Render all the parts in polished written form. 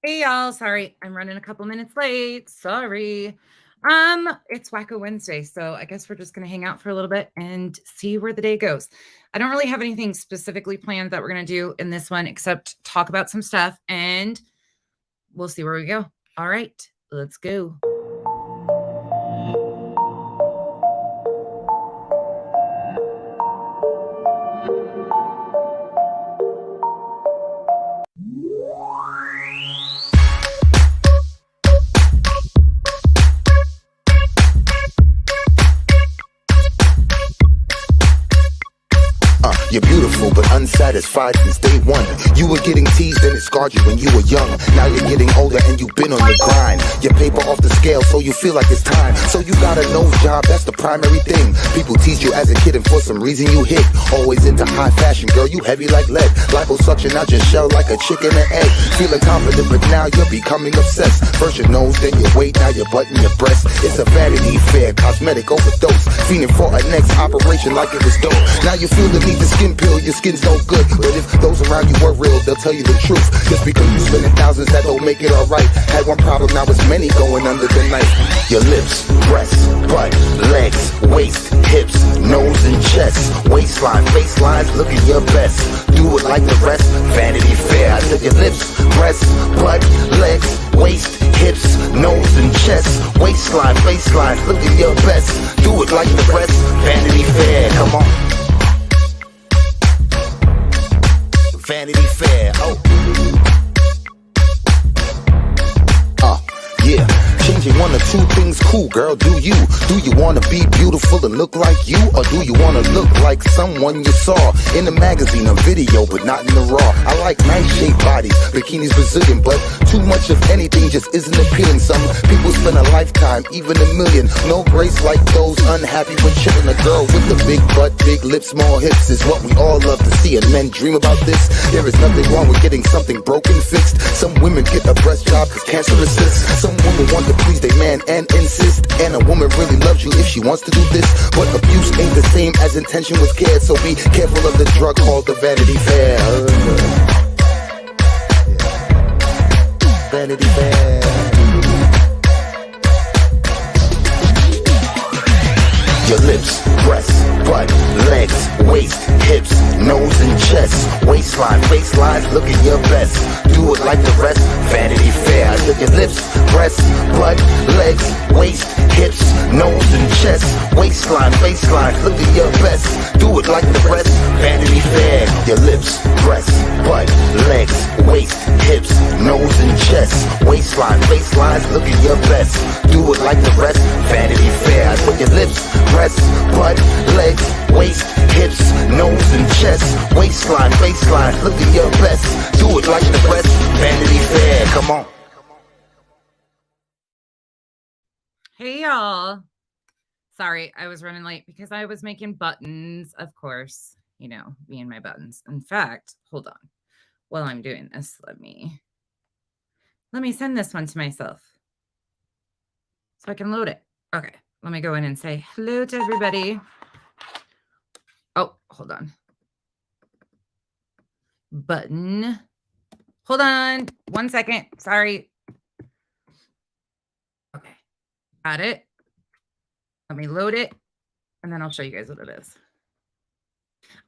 Hey y'all, sorry, I'm running a couple minutes late. Sorry. It's Whacko Wednesday, so I guess we're just gonna hang out for a little bit and see where the day goes. I don't really have anything specifically planned that we're gonna do in this one except talk about some stuff and we'll see where we go. All right, let's go. You're beautiful but unsatisfied since day one. You were getting teased and it scarred you when you were young. Now you're getting older and you've been on the grind. Your paper off the scale so you feel like it's time. So you got a nose job, that's the primary thing. People teased you as a kid and for some reason you hit. Always into high fashion, girl, you heavy like lead. Liposuction out your shell like a chicken and egg. Feeling confident but now you're becoming obsessed. First your nose, then your weight, now your butt and your breast. It's a vanity fair, cosmetic overdose. Fiending for a next operation like it was dope. Now you feel the need to skin pill, your skin's no good. But if those around you were real, they'll tell you the truth. Just because you spending thousands, that don't make it alright. Had one problem, now it's many going under the knife. Your lips, breasts, butt, legs, waist, hips, nose and chest, waistline, facelines, looking your best. Do it like the rest, Vanity Fair. I said your lips, breasts, butt, legs, waist, hips, nose and chest, waistline, facelines, looking your best. Do it like the rest, Vanity Fair. Come on. Vanity Fair, yeah. Changing one or two things, cool, girl, do you? Do you wanna be beautiful and look like you? Or do you wanna look like someone you saw in a magazine or video, but not in the raw? I like nice shaped bodies, bikinis Brazilian, but too much of anything just isn't appealing. Some people spend a lifetime, even a million. No grace like those unhappy with chilling. A girl with a big butt, big lips, small hips is what we all love to see, and men dream about this. There is nothing wrong with getting something broken fixed. Some women get a breast job cause cancer assists. Some women want to please their man and insist. And a woman really loves you if she wants to do this. But abuse ain't the same as intention was cared. So be careful of the drug called the Vanity Fair. Vanity Fair. Your lips, breasts, butt, legs, waist, hips, nose and chest, waistline, facelines, looking your best. Do it like the rest, Vanity Fair. I said your lips, breasts, butt, legs, waist, hips, nose and chest, waistline, facelines, looking your best. Do it like the rest, Vanity Fair. Your lips, breasts, butt, legs, waist, hips, nose and chest, waistline, facelines, looking your best. Do it like the rest, Vanity Fair. I said your lips, breasts, butt, legs, waist, hips, nose and chest, waistline, facelines, look at your best. Do it like the rest, Vanity Fair. Come on. Hey y'all. Sorry, I was running late because I was making buttons, of course. You know, me and my buttons. In fact, hold on. While I'm doing this, let me send this one to myself so I can load it. Okay, let me go in and say hello to everybody. Oh, hold on. Button. Hold on 1 second. Sorry. Okay, got it. Let me load it, and then I'll show you guys what it is.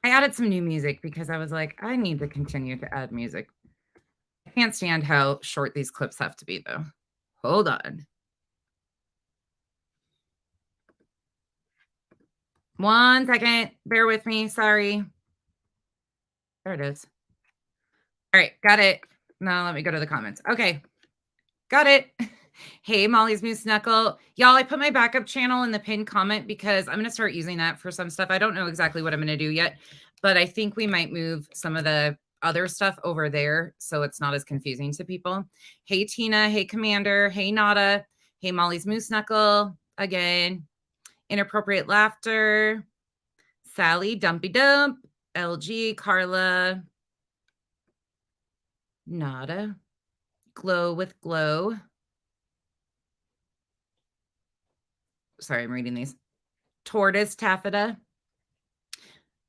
I added some new music because I was like, I need to continue to add music. I can't stand how short these clips have to be, though. Hold on. 1 second. Bear with me. Sorry. There it is. All right. Got it. Now let me go to the comments. Okay. Got it. Hey, Molly's Moose Knuckle. Y'all, I put my backup channel in the pinned comment because I'm going to start using that for some stuff. I don't know exactly what I'm going to do yet, but I think we might move some of the other stuff over there so it's not as confusing to people. Hey, Tina. Hey, Commander. Hey, Nada. Hey, Molly's Moose Knuckle. Again. Inappropriate Laughter. Sally, Dumpy Dump. LG, Carla. Nada. Glow with Glow. Sorry, I'm reading these. Tortoise Taffeta.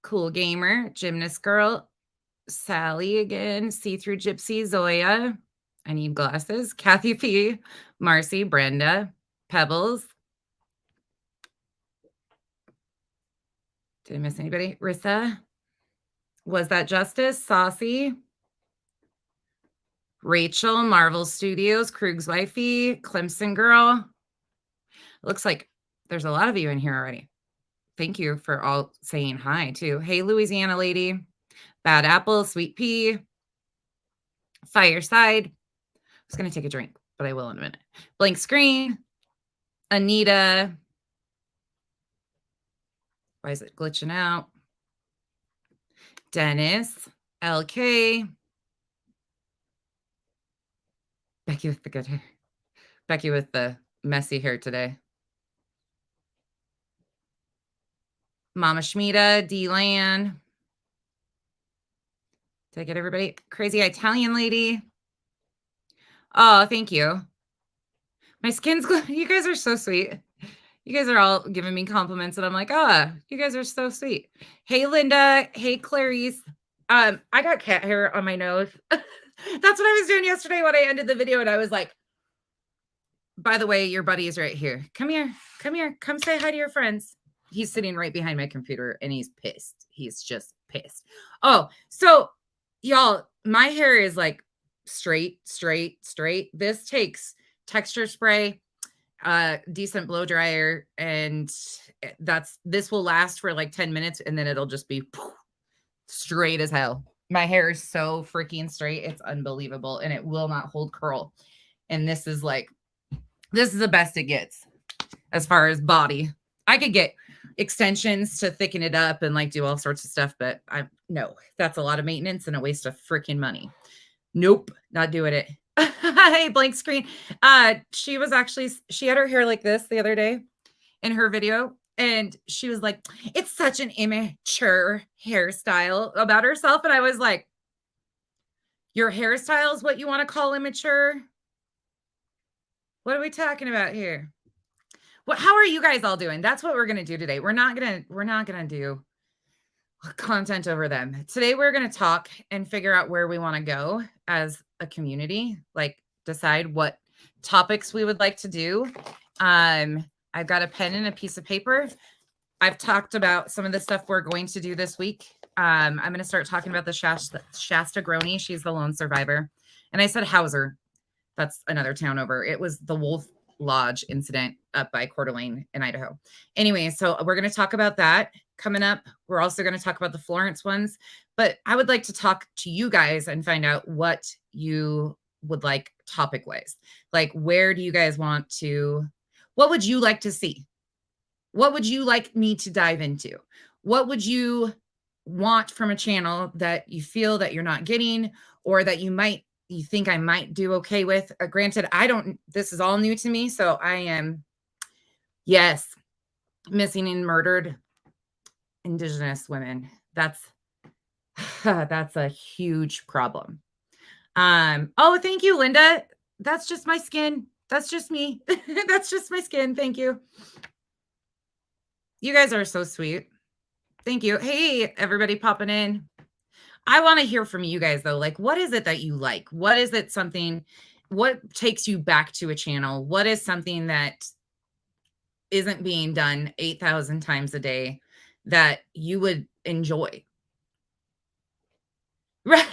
Cool Gamer. Gymnast Girl. Sally again. See-Through Gypsy. Zoya. I need glasses. Kathy P, Marcy, Brenda, Pebbles. Did I miss anybody? Rissa. Was that Justice? Saucy. Rachel, Marvel Studios, Krug's Wifey, Clemson Girl. Looks like there's a lot of you in here already. Thank you for all saying hi, too. Hey, Louisiana Lady. Bad Apple, Sweet Pea. Fireside. I was going to take a drink, but I will in a minute. Blank Screen. Anita. Why is it glitching out? Dennis. LK. Becky with the good hair. Becky with the messy hair today. Mama Schmida, D-Lan. Did I get everybody? Crazy Italian Lady. Oh, thank you. My skin's good. You guys are so sweet. You guys are all giving me compliments, and I'm like, oh, you guys are so sweet. Hey, Linda. Hey, Clarice. I got cat hair on my nose. That's what I was doing yesterday when I ended the video, and I was like, by the way, your buddy is right here. Come here. Come here. Come say hi to your friends. He's sitting right behind my computer, and he's pissed. He's just pissed. Oh, so y'all, my hair is like straight. This takes texture spray, decent blow dryer, and this will last for like 10 minutes, and then it'll just be straight as hell. My hair is so freaking straight. It's unbelievable, and it will not hold curl. And this is the best it gets as far as body. I could get extensions to thicken it up and like do all sorts of stuff, but no, that's a lot of maintenance and a waste of freaking money. Nope, not doing it. Hey, Blank Screen. She had her hair like this the other day in her video, and she was like, it's such an immature hairstyle about herself. And I was like, your hairstyle is what you want to call immature? What are we talking about here? How are you guys all doing? That's what we're going to do today. We're not going to do content over them. Today, we're going to talk and figure out where we want to go as a community, like decide what topics we would like to do. I've got a pen and a piece of paper. I've talked about some of the stuff we're going to do this week. I'm going to start talking about the Shasta Grony. She's the lone survivor. And I said Hauser. That's another town over. It was the Wolf Lodge incident up by Coeur d'Alene in Idaho. Anyway, so we're going to talk about that coming up. We're also going to talk about the Florence ones. But I would like to talk to you guys and find out what you would like topic-wise. Like, where do you guys want to... What would you like to see? What would you like me to dive into? What would you want from a channel that you feel that you're not getting, or that you think I might do okay with? Granted, this is all new to me. So I am, yes, missing and murdered Indigenous women. That's a huge problem. Oh, thank you, Linda. That's just my skin. That's just me. That's just my skin. Thank you. You guys are so sweet. Thank you. Hey, everybody popping in. I want to hear from you guys, though. Like, what is it that you like? What takes you back to a channel? What is something that isn't being done 8,000 times a day that you would enjoy? Right?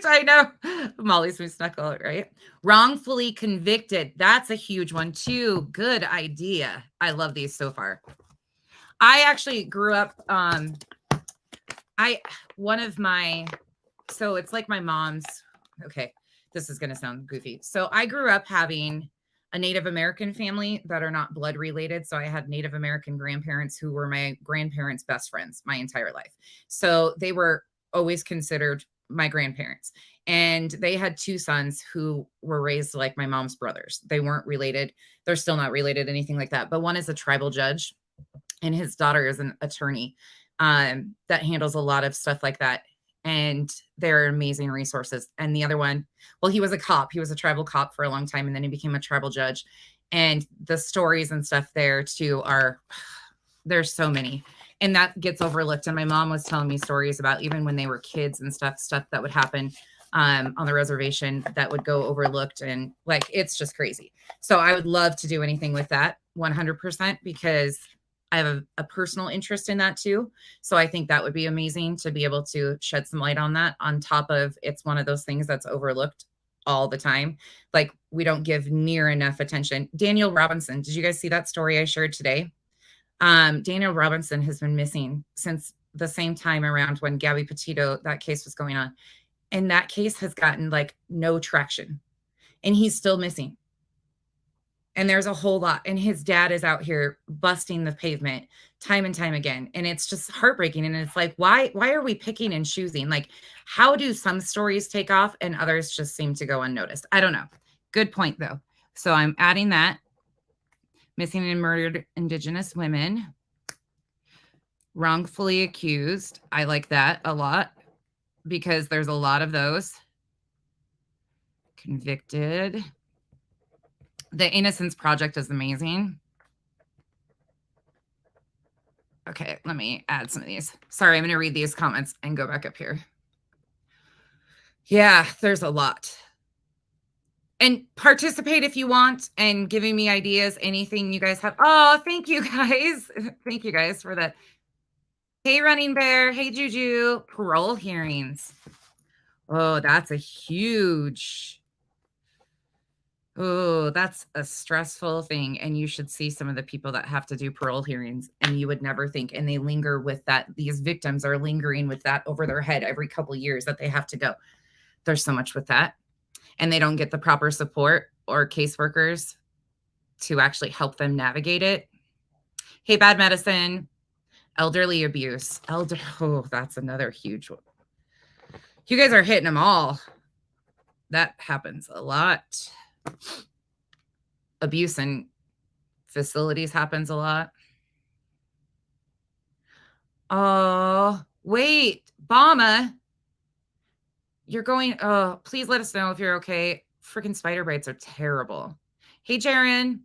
I know. Molly Smooth Snuckle, right? Wrongfully convicted. That's a huge one, too. Good idea. I love these so far. I actually grew up, so it's like my mom's, okay, this is going to sound goofy. So I grew up having a Native American family that are not blood related. So I had Native American grandparents who were my grandparents' best friends my entire life. So they were always considered my grandparents. And they had two sons who were raised like my mom's brothers. They weren't related. They're still not related, anything like that. But one is a tribal judge, and his daughter is an attorney that handles a lot of stuff like that. And they're amazing resources. And the other one, well, he was a cop. He was a tribal cop for a long time, and then he became a tribal judge. And the stories and stuff there too there's so many. And that gets overlooked. And my mom was telling me stories about even when they were kids and stuff that would happen on the reservation that would go overlooked, and like it's just crazy. So I would love to do anything with that 100% because I have a personal interest in that too. So I think that would be amazing to be able to shed some light on that, on top of it's one of those things that's overlooked all the time. Like we don't give near enough attention. Daniel Robinson, did you guys see that story I shared today? Daniel Robinson has been missing since the same time around when Gabby Petito, that case was going on. And that case has gotten like no traction. And he's still missing. And there's a whole lot. And his dad is out here busting the pavement time and time again. And it's just heartbreaking. And it's like, why are we picking and choosing? Like, how do some stories take off and others just seem to go unnoticed? I don't know. Good point, though. So I'm adding that. Missing and murdered Indigenous women. Wrongfully accused. I like that a lot because there's a lot of those. Convicted. The Innocence Project is amazing. Okay, let me add some of these. Sorry, I'm going to read these comments and go back up here. Yeah, there's a lot. And participate if you want, and giving me ideas, anything you guys have. Oh, thank you guys. Thank you guys for that. Hey, Running Bear. Hey, Juju. Parole hearings. Oh, that's a huge... Oh, that's a stressful thing. And you should see some of the people that have to do parole hearings, and you would never think, and they linger with that. These victims are lingering with that over their head every couple of years that they have to go. There's so much with that. And they don't get the proper support or caseworkers to actually help them navigate it. Hey, Bad Medicine. Elderly abuse. Oh, that's another huge one. You guys are hitting them all. That happens a lot. Abuse in facilities happens a lot. Oh, wait, Bama. You're going, oh, please let us know if you're okay. Freaking spider bites are terrible. Hey, Jaren.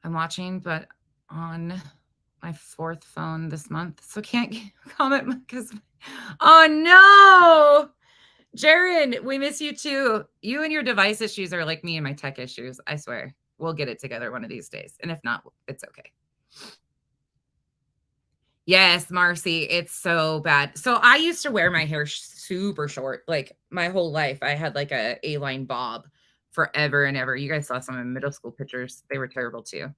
I'm watching, but on my 4th phone this month, so can't comment because, oh no, Jaren, we miss you too. You and your device issues are like me and my tech issues. I swear, we'll get it together one of these days, and if not, it's okay. Yes, Marcy, it's so bad. So I used to wear my hair super short, like my whole life. I had like a A-line bob forever and ever. You guys saw some of my middle school pictures. They were terrible too.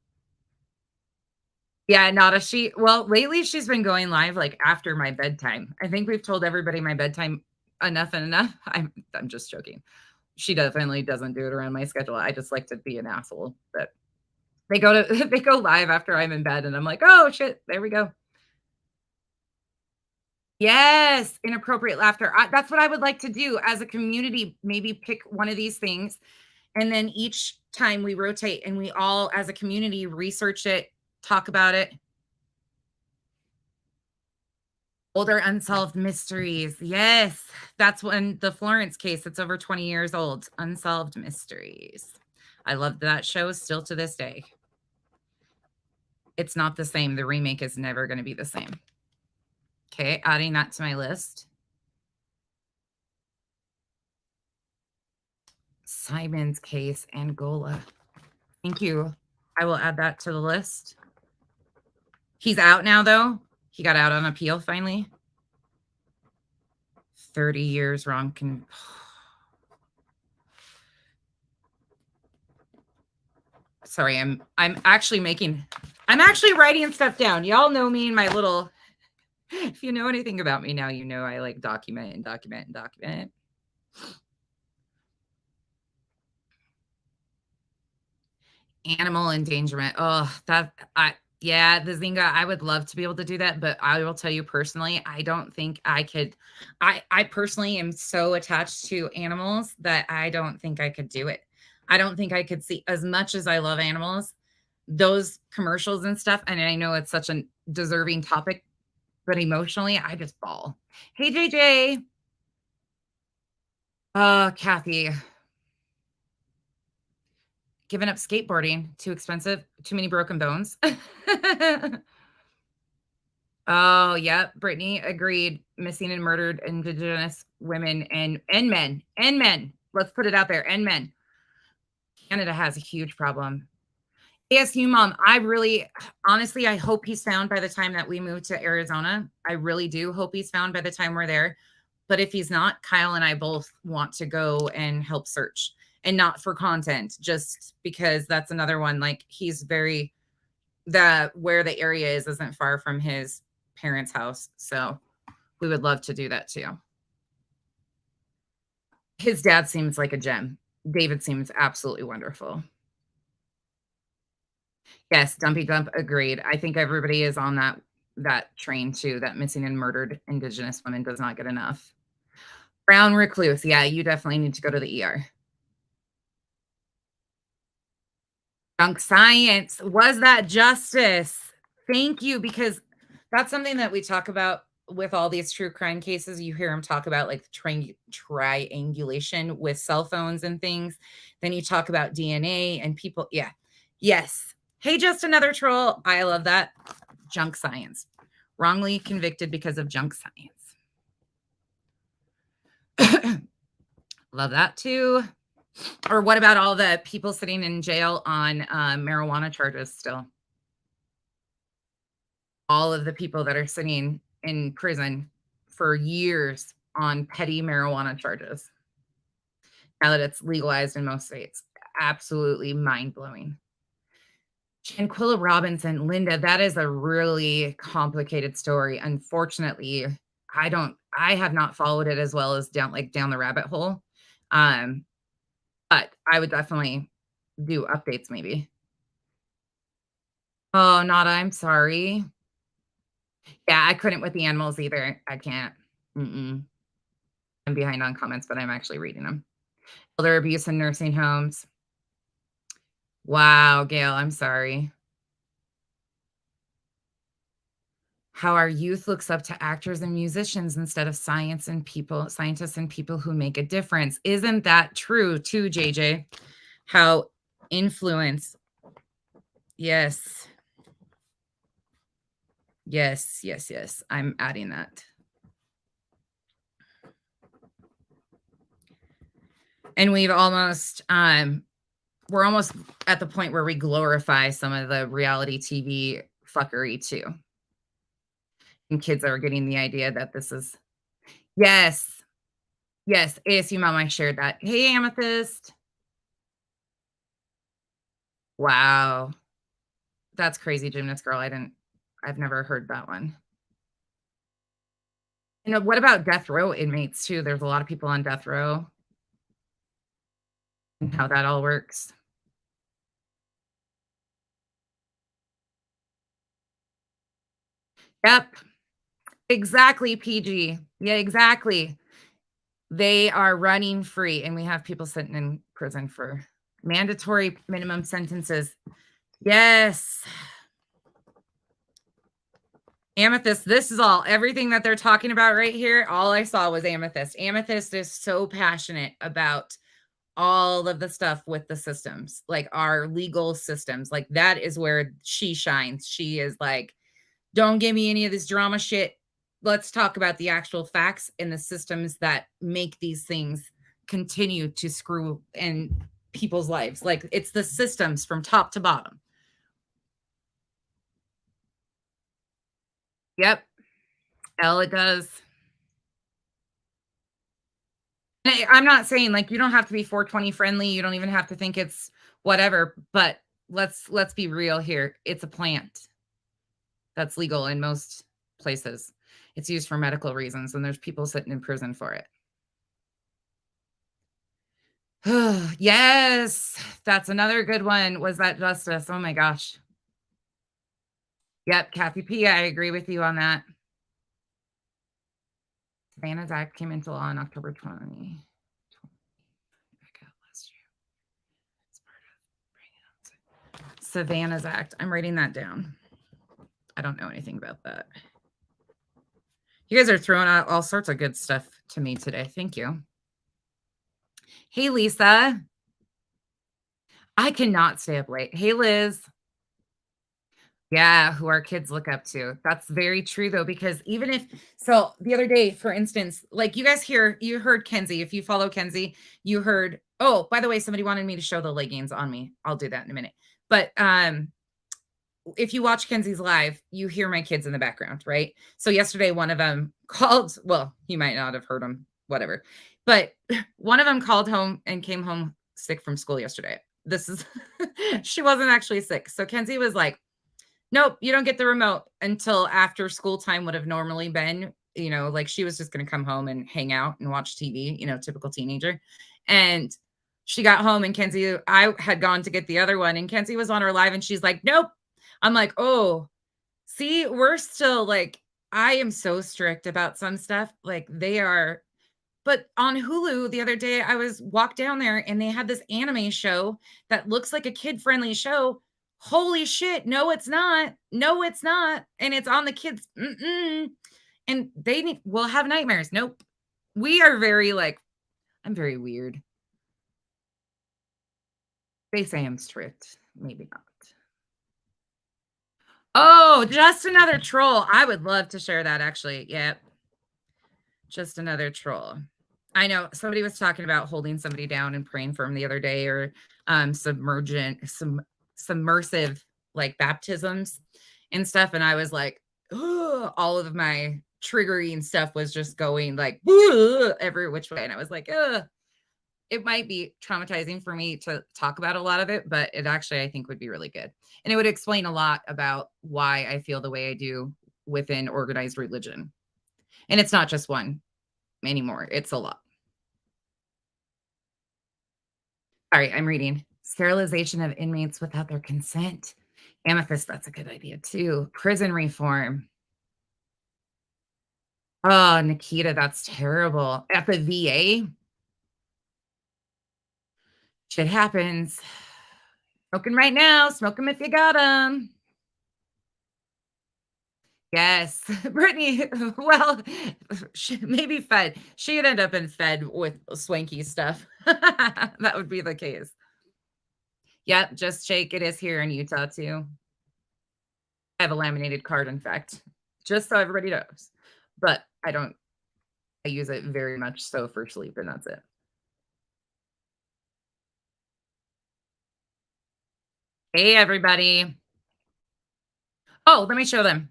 Yeah, Nada, well, lately she's been going live like after my bedtime. I think we've told everybody my bedtime enough and enough. I'm just joking. She definitely doesn't do it around my schedule. I just like to be an asshole. But they go live after I'm in bed and I'm like, oh shit, there we go. Yes, inappropriate laughter. That's what I would like to do as a community. Maybe pick one of these things, and then each time we rotate and we all, as a community, research it, talk about it. Older unsolved mysteries. Yes, that's when the Florence case. It's over 20 years old. Unsolved mysteries. I love that show still to this day. It's not the same. The remake is never going to be the same. Okay, adding that to my list. Simon's case, Angola. Thank you. I will add that to the list. He's out now, though. He got out on appeal finally. 30 years wrong. Sorry, I'm actually writing stuff down. Y'all know me and my little, if you know anything about me now, you know I like document and document and document. Animal endangerment. Oh, yeah, the Zynga, I would love to be able to do that, but I will tell you personally, I don't think I could. I personally am so attached to animals that I don't think I could do it. I don't think I could see, as much as I love animals, those commercials and stuff. And I know it's such a deserving topic, but emotionally, I just bawl. Hey, JJ. Kathy. Giving up skateboarding. Too expensive. Too many broken bones. Oh, yep. Brittany agreed. Missing and murdered Indigenous women and men. And men. Let's put it out there. And men. Canada has a huge problem. ASU mom, I really, honestly, I hope he's found by the time that we move to Arizona. I really do hope he's found by the time we're there. But if he's not, Kyle and I both want to go and help search, and not for content, just because that's another one. Like, he's very, where the area is isn't far from his parents' house. So we would love to do that too. His dad seems like a gem. David seems absolutely wonderful. Yes, Dumpy Dump agreed. I think everybody is on that train too, that missing and murdered Indigenous women does not get enough. Brown recluse. Yeah, you definitely need to go to the ER. Junk science. Was that justice? Thank you, because that's something that we talk about with all these true crime cases. You hear them talk about like triangulation with cell phones and things. Then you talk about DNA and people. Yeah. Yes. Hey, just another troll. I love that. Junk science. Wrongly convicted because of junk science. Love that too. Or what about all the people sitting in jail on marijuana charges still? All of the people that are sitting in prison for years on petty marijuana charges. Now that it's legalized in most states. Absolutely mind-blowing. Shanquilla Robinson, Linda, that is a really complicated story. Unfortunately, I have not followed it as well as down the rabbit hole. But I would definitely do updates maybe. Oh, Nada, I'm sorry. Yeah, I couldn't with the animals either. I can't. I'm behind on comments, but I'm actually reading them. Elder abuse in nursing homes. Wow, Gail, I'm sorry. How our youth looks up to actors and musicians instead of scientists and people who make a difference. Isn't that true too, JJ? How influence. Yes. Yes. I'm adding that. And we're almost at the point where we glorify some of the reality TV fuckery too. And kids are getting the idea that this is, yes, ASU mom, I shared that. Hey, Amethyst. Wow. That's crazy, Gymnast Girl. I've never heard that one. You know, what about death row inmates too? There's a lot of people on death row and how that all works. Yep. Exactly, PG. Yeah, exactly. They are running free, and we have people sitting in prison for mandatory minimum sentences. Yes. Amethyst, this is everything that they're talking about right here. All I saw was Amethyst. Amethyst is so passionate about all of the stuff with the systems, like our legal systems. Like, that is where she shines. She is like, don't give me any of this drama shit. Let's talk about the actual facts and the systems that make these things continue to screw in people's lives. Like, it's the systems from top to bottom. Yep. It does. I'm not saying like you don't have to be 420 friendly. You don't even have to think it's whatever, but let's be real here. It's a plant that's legal in most places. It's used for medical reasons, and there's people sitting in prison for it. Yes, that's another good one. Was that justice? Oh my gosh. Yep, Kathy P. I agree with you on that. Savannah's Act came into law in October 20. Savannah's Act. I'm writing that down. I don't know anything about that. You guys are throwing out all sorts of good stuff to me today. Thank you. Hey, Lisa. I cannot stay up late. Hey, Liz. Yeah, who our kids look up to. That's very true though, because even if so the other day, for instance, like you heard Kenzie. If you follow Kenzie, you heard, oh, by the way, somebody wanted me to show the leggings on me. I'll do that in a minute. But if you watch Kenzie's live, you hear my kids in the background, right? So yesterday, one of them called, well, you might not have heard them, whatever. But one of them called home and came home sick from school yesterday. This is, she wasn't actually sick. So Kenzie was like, nope, you don't get the remote until after school time would have normally been, like she was just going to come home and hang out and watch TV, typical teenager. And she got home and I had gone to get the other one and Kenzie was on her live and she's like, nope. I'm like, oh, see, we're still like, I am so strict about some stuff. Like they are, but on Hulu the other day, I was walked down there and they had this anime show that looks like a kid-friendly show. Holy shit. No, it's not. No, it's not. And it's on the kids. And will have nightmares. Nope. We are very like, I'm very weird. They say I'm strict. Maybe not. Oh, just another troll. I would love to share that actually. Yep. Just another troll. I know somebody was talking about holding somebody down and praying for them the other day, or submersive like baptisms and stuff. And I was like, ugh, all of my triggering stuff was just going like every which way. And I was like, ugh. It might be traumatizing for me to talk about a lot of it, but it actually, I think, would be really good. And it would explain a lot about why I feel the way I do within organized religion. And it's not just one anymore. It's a lot. All right, I'm reading. Sterilization of inmates without their consent. Amethyst, that's a good idea too. Prison reform. Oh, Nikita, that's terrible. At the VA, shit happens. Smoking right now. Smoke them if you got them. Yes, Brittany. Well, maybe fed. She'd end up in fed with swanky stuff. That would be the case. Yep, just shake. It is here in Utah too. I have a laminated card, in fact, just so everybody knows. But I use it very much so for sleep, and that's it. Hey, everybody. Oh, let me show them.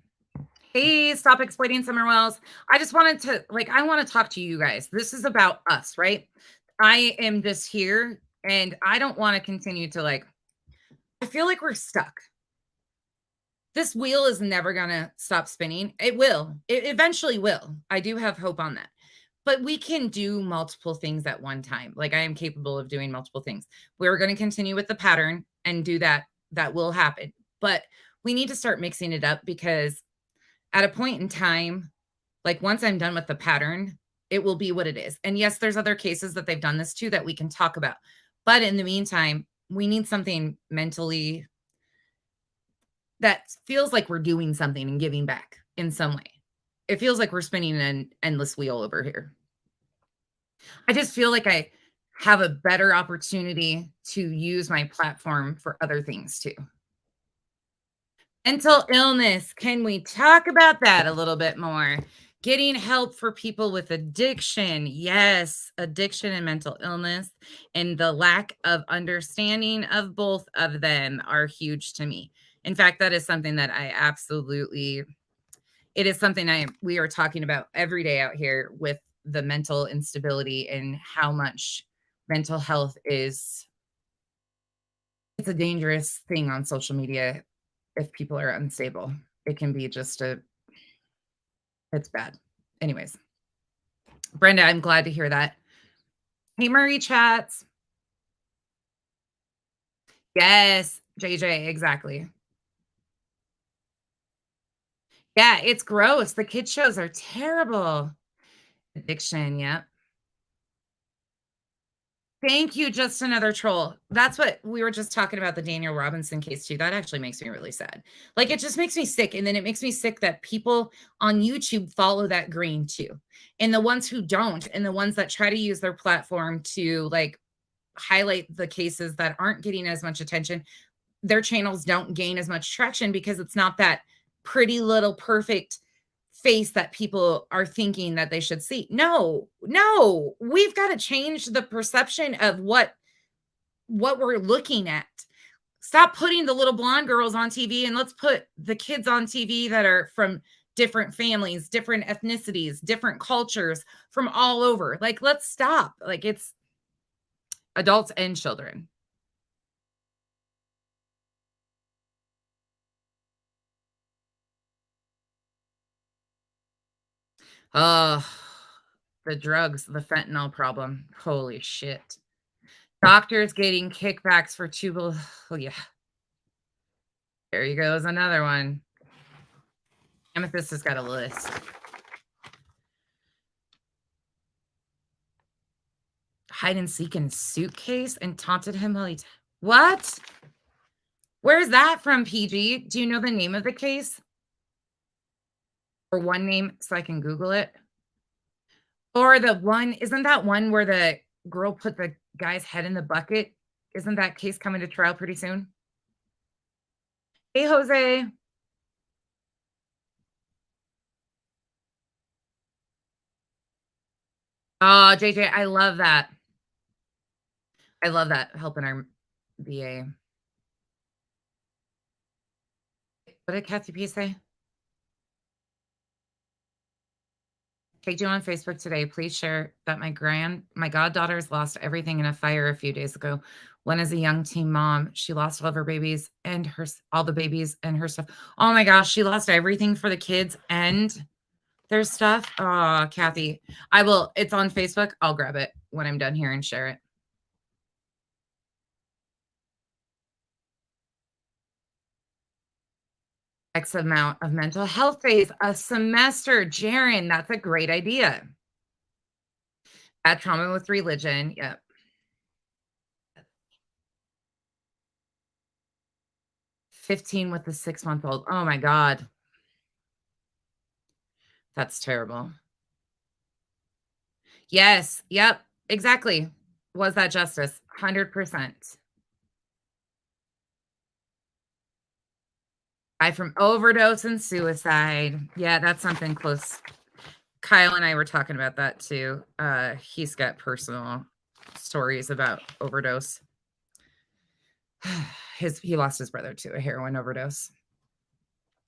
Hey, stop exploiting summer wells. I just wanted to, I want to talk to you guys. This is about us, right? I am just here and I don't want to continue to I feel like we're stuck. This wheel is never going to stop spinning. It will. It eventually will. I do have hope on that. But we can do multiple things at one time. Like I am capable of doing multiple things. We're going to continue with the pattern and do that. That will happen. But we need to start mixing it up because at a point in time, like once I'm done with the pattern, it will be what it is. And yes, there's other cases that they've done this to that we can talk about. But in the meantime, we need something mentally that feels like we're doing something and giving back in some way. It feels like we're spinning an endless wheel over here. I just feel like I have a better opportunity to use my platform for other things too. Mental illness. Can we talk about that a little bit more? Getting help for people with addiction. Yes, addiction and mental illness and the lack of understanding of both of them are huge to me. In fact, that is something that it is something we are talking about every day out here with the mental instability and how much mental health it's a dangerous thing on social media. If people are unstable, it can be it's bad. Anyways, Brenda, I'm glad to hear that. Hey, Murray chats. Yes, JJ, exactly. Yeah, it's gross. The kid shows are terrible. Addiction, yep. Thank you, just another troll. That's what we were just talking about, the Daniel Robinson case too. That actually makes me really sad. Like it just makes me sick. And then it makes me sick that people on YouTube follow that green too. And the ones who don't, and the ones that try to use their platform to highlight the cases that aren't getting as much attention, their channels don't gain as much traction because it's not that pretty little perfect face that people are thinking that they should see. No, we've got to change the perception of what we're looking at. Stop putting the little blonde girls on TV and let's put the kids on TV that are from different families, different ethnicities, different cultures, from all over. Like, let's stop. Like, it's adults and children. Oh, the drugs, the fentanyl problem. Holy shit. Doctors getting kickbacks for tubal. Oh, yeah. There you go. Is another one. Amethyst has got a list. Hide and seek in suitcase and taunted him while he. What? Where's that from, PG? Do you know the name of the case? Or one name so I can Google it? Or the one, isn't that one where the girl put the guy's head in the bucket? Isn't that case coming to trial pretty soon? Hey, Jose. Oh, JJ, I love that. I love that, helping our VA. What did Kathy P say? Tagged you on Facebook today. Please share that my goddaughter's lost everything in a fire a few days ago. One is a young teen mom. She lost all of her babies and all the babies and her stuff. Oh my gosh, she lost everything for the kids and their stuff. Oh, Kathy, I will. It's on Facebook. I'll grab it when I'm done here and share it. X amount of mental health days a semester. Jaren, that's a great idea. Bad trauma with religion. Yep. 15 with the 6-month-old. Oh my God. That's terrible. Yes. Yep. Exactly. Was that justice? 100%. I from overdose and suicide. Yeah, that's something close. Kyle and I were talking about that too. He's got personal stories about overdose. He lost his brother to a heroin overdose.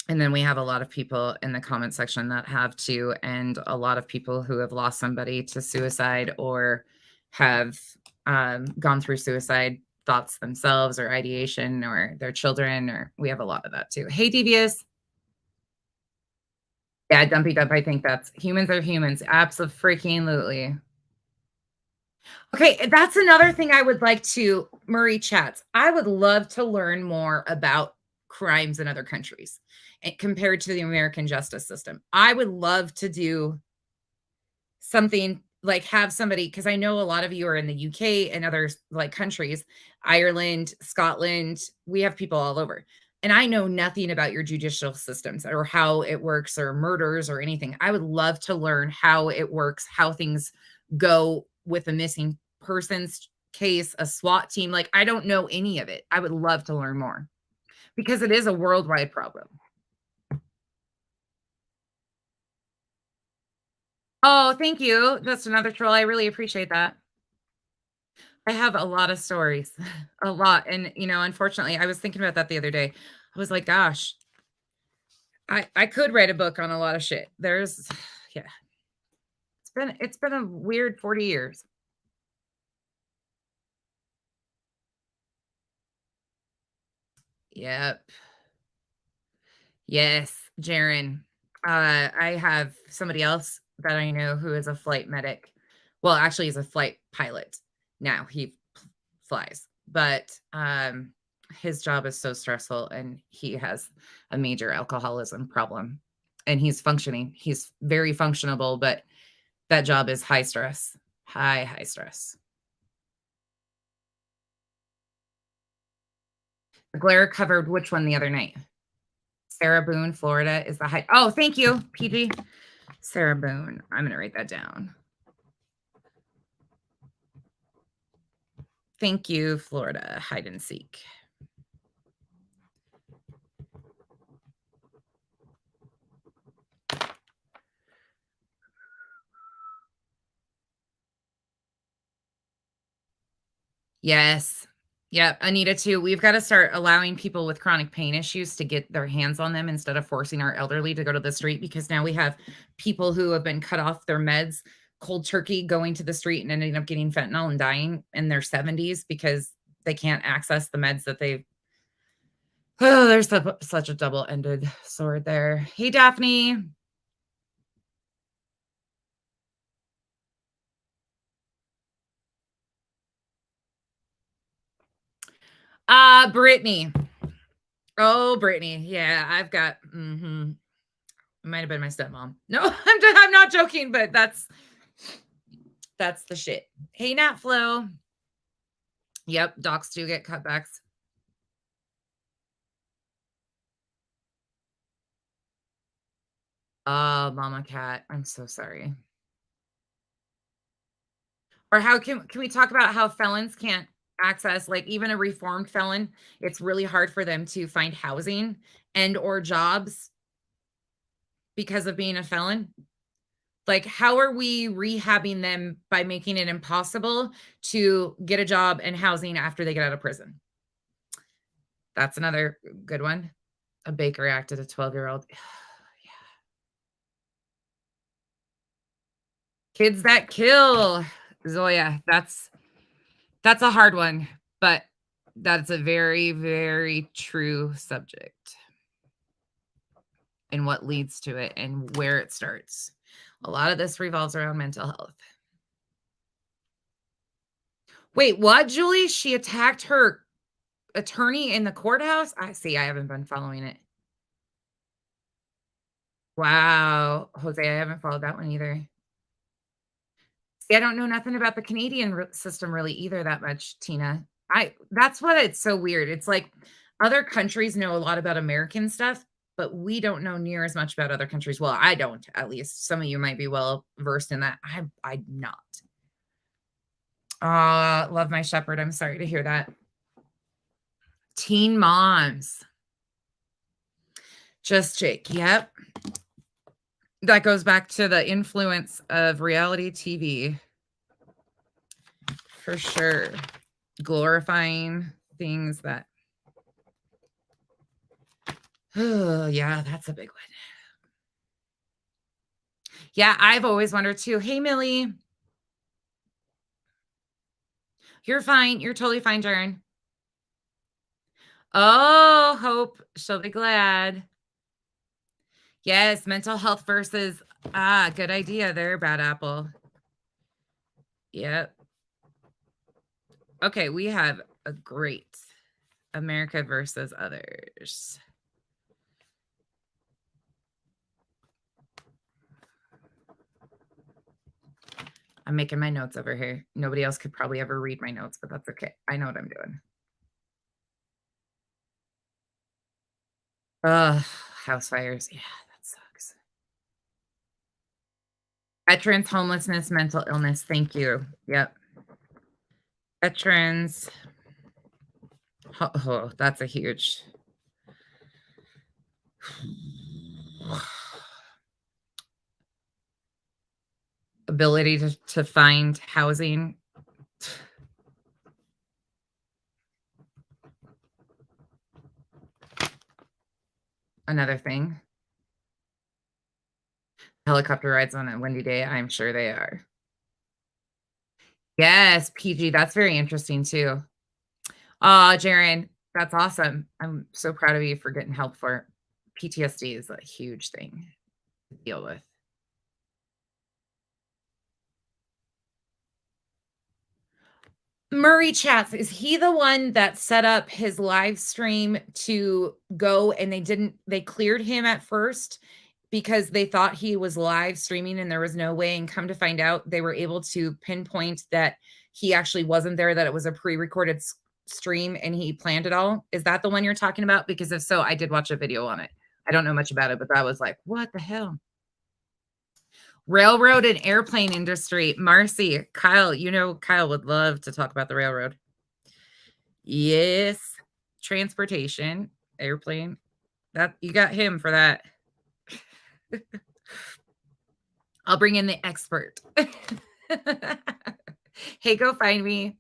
And then we have a lot of people in the comment section that have too, and a lot of people who have lost somebody to suicide or have gone through suicide thoughts themselves or ideation or their children, or we have a lot of that too. Hey, Devious. Yeah, Dumpy Dump. I think that's humans are humans. Absolutely. Okay, that's another thing I would like to, Murray chats. I would love to learn more about crimes in other countries compared to the American justice system. I would love to do something like have somebody, because I know a lot of you are in the UK and other like countries, Ireland, Scotland. We have people all over. And I know nothing about your judicial systems or how it works or murders or anything. I would love to learn how it works, how things go with a missing persons case, a SWAT team. Like, I don't know any of it. I would love to learn more because it is a worldwide problem. Oh, thank you. That's another troll. I really appreciate that. I have a lot of stories, a lot. And, you know, unfortunately, I was thinking about that the other day. I was like, gosh, I could write a book on a lot of shit. There's, yeah, it's been a weird 40 years. Yep. Yes, Jaren. I have somebody else that I know who is a flight medic. Well, actually, he's a flight pilot. Now he flies, but his job is so stressful and he has a major alcoholism problem and he's functioning. He's very functionable, but that job is high stress, high stress. Glare covered which one the other night? Sarah Boone, Florida is the high. Oh, thank you, PG. Sarah Boone. I'm going to write that down. Thank you, Florida. Hide and seek. Yes. Yep, Anita too. We've got to start allowing people with chronic pain issues to get their hands on them instead of forcing our elderly to go to the street, because now we have people who have been cut off their meds cold turkey going to the street and ending up getting fentanyl and dying in their 70s because they can't access the meds that they've. Oh, there's such a double-ended sword there. Hey, Daphne. Brittany. Oh, Brittany. Yeah, I've got it might have been my stepmom. No, I'm not joking, but that's the shit. Hey, Nat Flo. Yep, docs do get cutbacks. Mama Cat, I'm so sorry. Or how can we talk about how felons can't access, like, even a reformed felon, it's really hard for them to find housing and or jobs because of being a felon? Like, how are we rehabbing them by making it impossible to get a job and housing after they get out of prison? That's another good one. A baker acted a 12-year-old. Yeah. Kids that kill. Zoya, that's a hard one, but that's a very, very true subject. And what leads to it and where it starts. A lot of this revolves around mental health. Wait, what, Julie? She attacked her attorney in the courthouse? I see. I haven't been following it. Wow. Jose, I haven't followed that one either. See, I don't know nothing about the Canadian system really either that much, Tina. That's what it's so weird. It's like other countries know a lot about American stuff, but we don't know near as much about other countries. Well, I don't, at least. Some of you might be well versed in that. I'm not. Love my shepherd. I'm sorry to hear that. Teen moms. Just Jake. Yep. That goes back to the influence of reality TV. For sure. Glorifying things that. Oh, yeah, that's a big one. Yeah, I've always wondered too. Hey, Millie. You're fine. You're totally fine, Jaren. Oh, Hope. She'll be glad. Yes, mental health versus, good idea there, Bad Apple. Yep. Okay, we have a great America versus others. I'm making my notes over here. Nobody else could probably ever read my notes, but that's okay. I know what I'm doing. House fires. Yeah, that sucks. Veterans, homelessness, mental illness. Thank you. Yep. Veterans. Oh, that's a huge. Ability to find housing. Another thing. Helicopter rides on a windy day. I'm sure they are. Yes, PG. That's very interesting too. Jaren, that's awesome. I'm so proud of you for getting help for it. PTSD is a huge thing to deal with. Murray Chats, is he the one that set up his live stream to go and they cleared him at first because they thought he was live streaming and there was no way, and come to find out they were able to pinpoint that he actually wasn't there, that it was a pre-recorded stream and he planned it all? Is that the one you're talking about? Because if so, I did watch a video on it. I don't know much about it, but that was like, what the hell? Railroad and airplane industry. Marcy, Kyle, Kyle would love to talk about the railroad. Yes. Transportation, airplane. That you got him for that. I'll bring in the expert. Hey, go find me.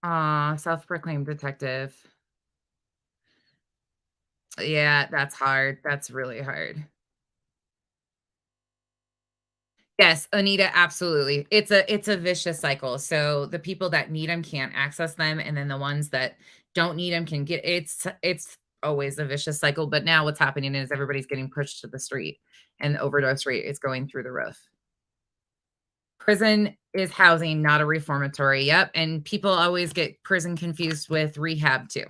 Aw, self-proclaimed detective. Yeah, that's hard. That's really hard. Yes, Anita, absolutely. It's a vicious cycle. So the people that need them can't access them, and then the ones that don't need them can get it's always a vicious cycle, but now what's happening is everybody's getting pushed to the street, and the overdose rate is going through the roof. Prison is housing, not a reformatory. Yep, and people always get prison confused with rehab too.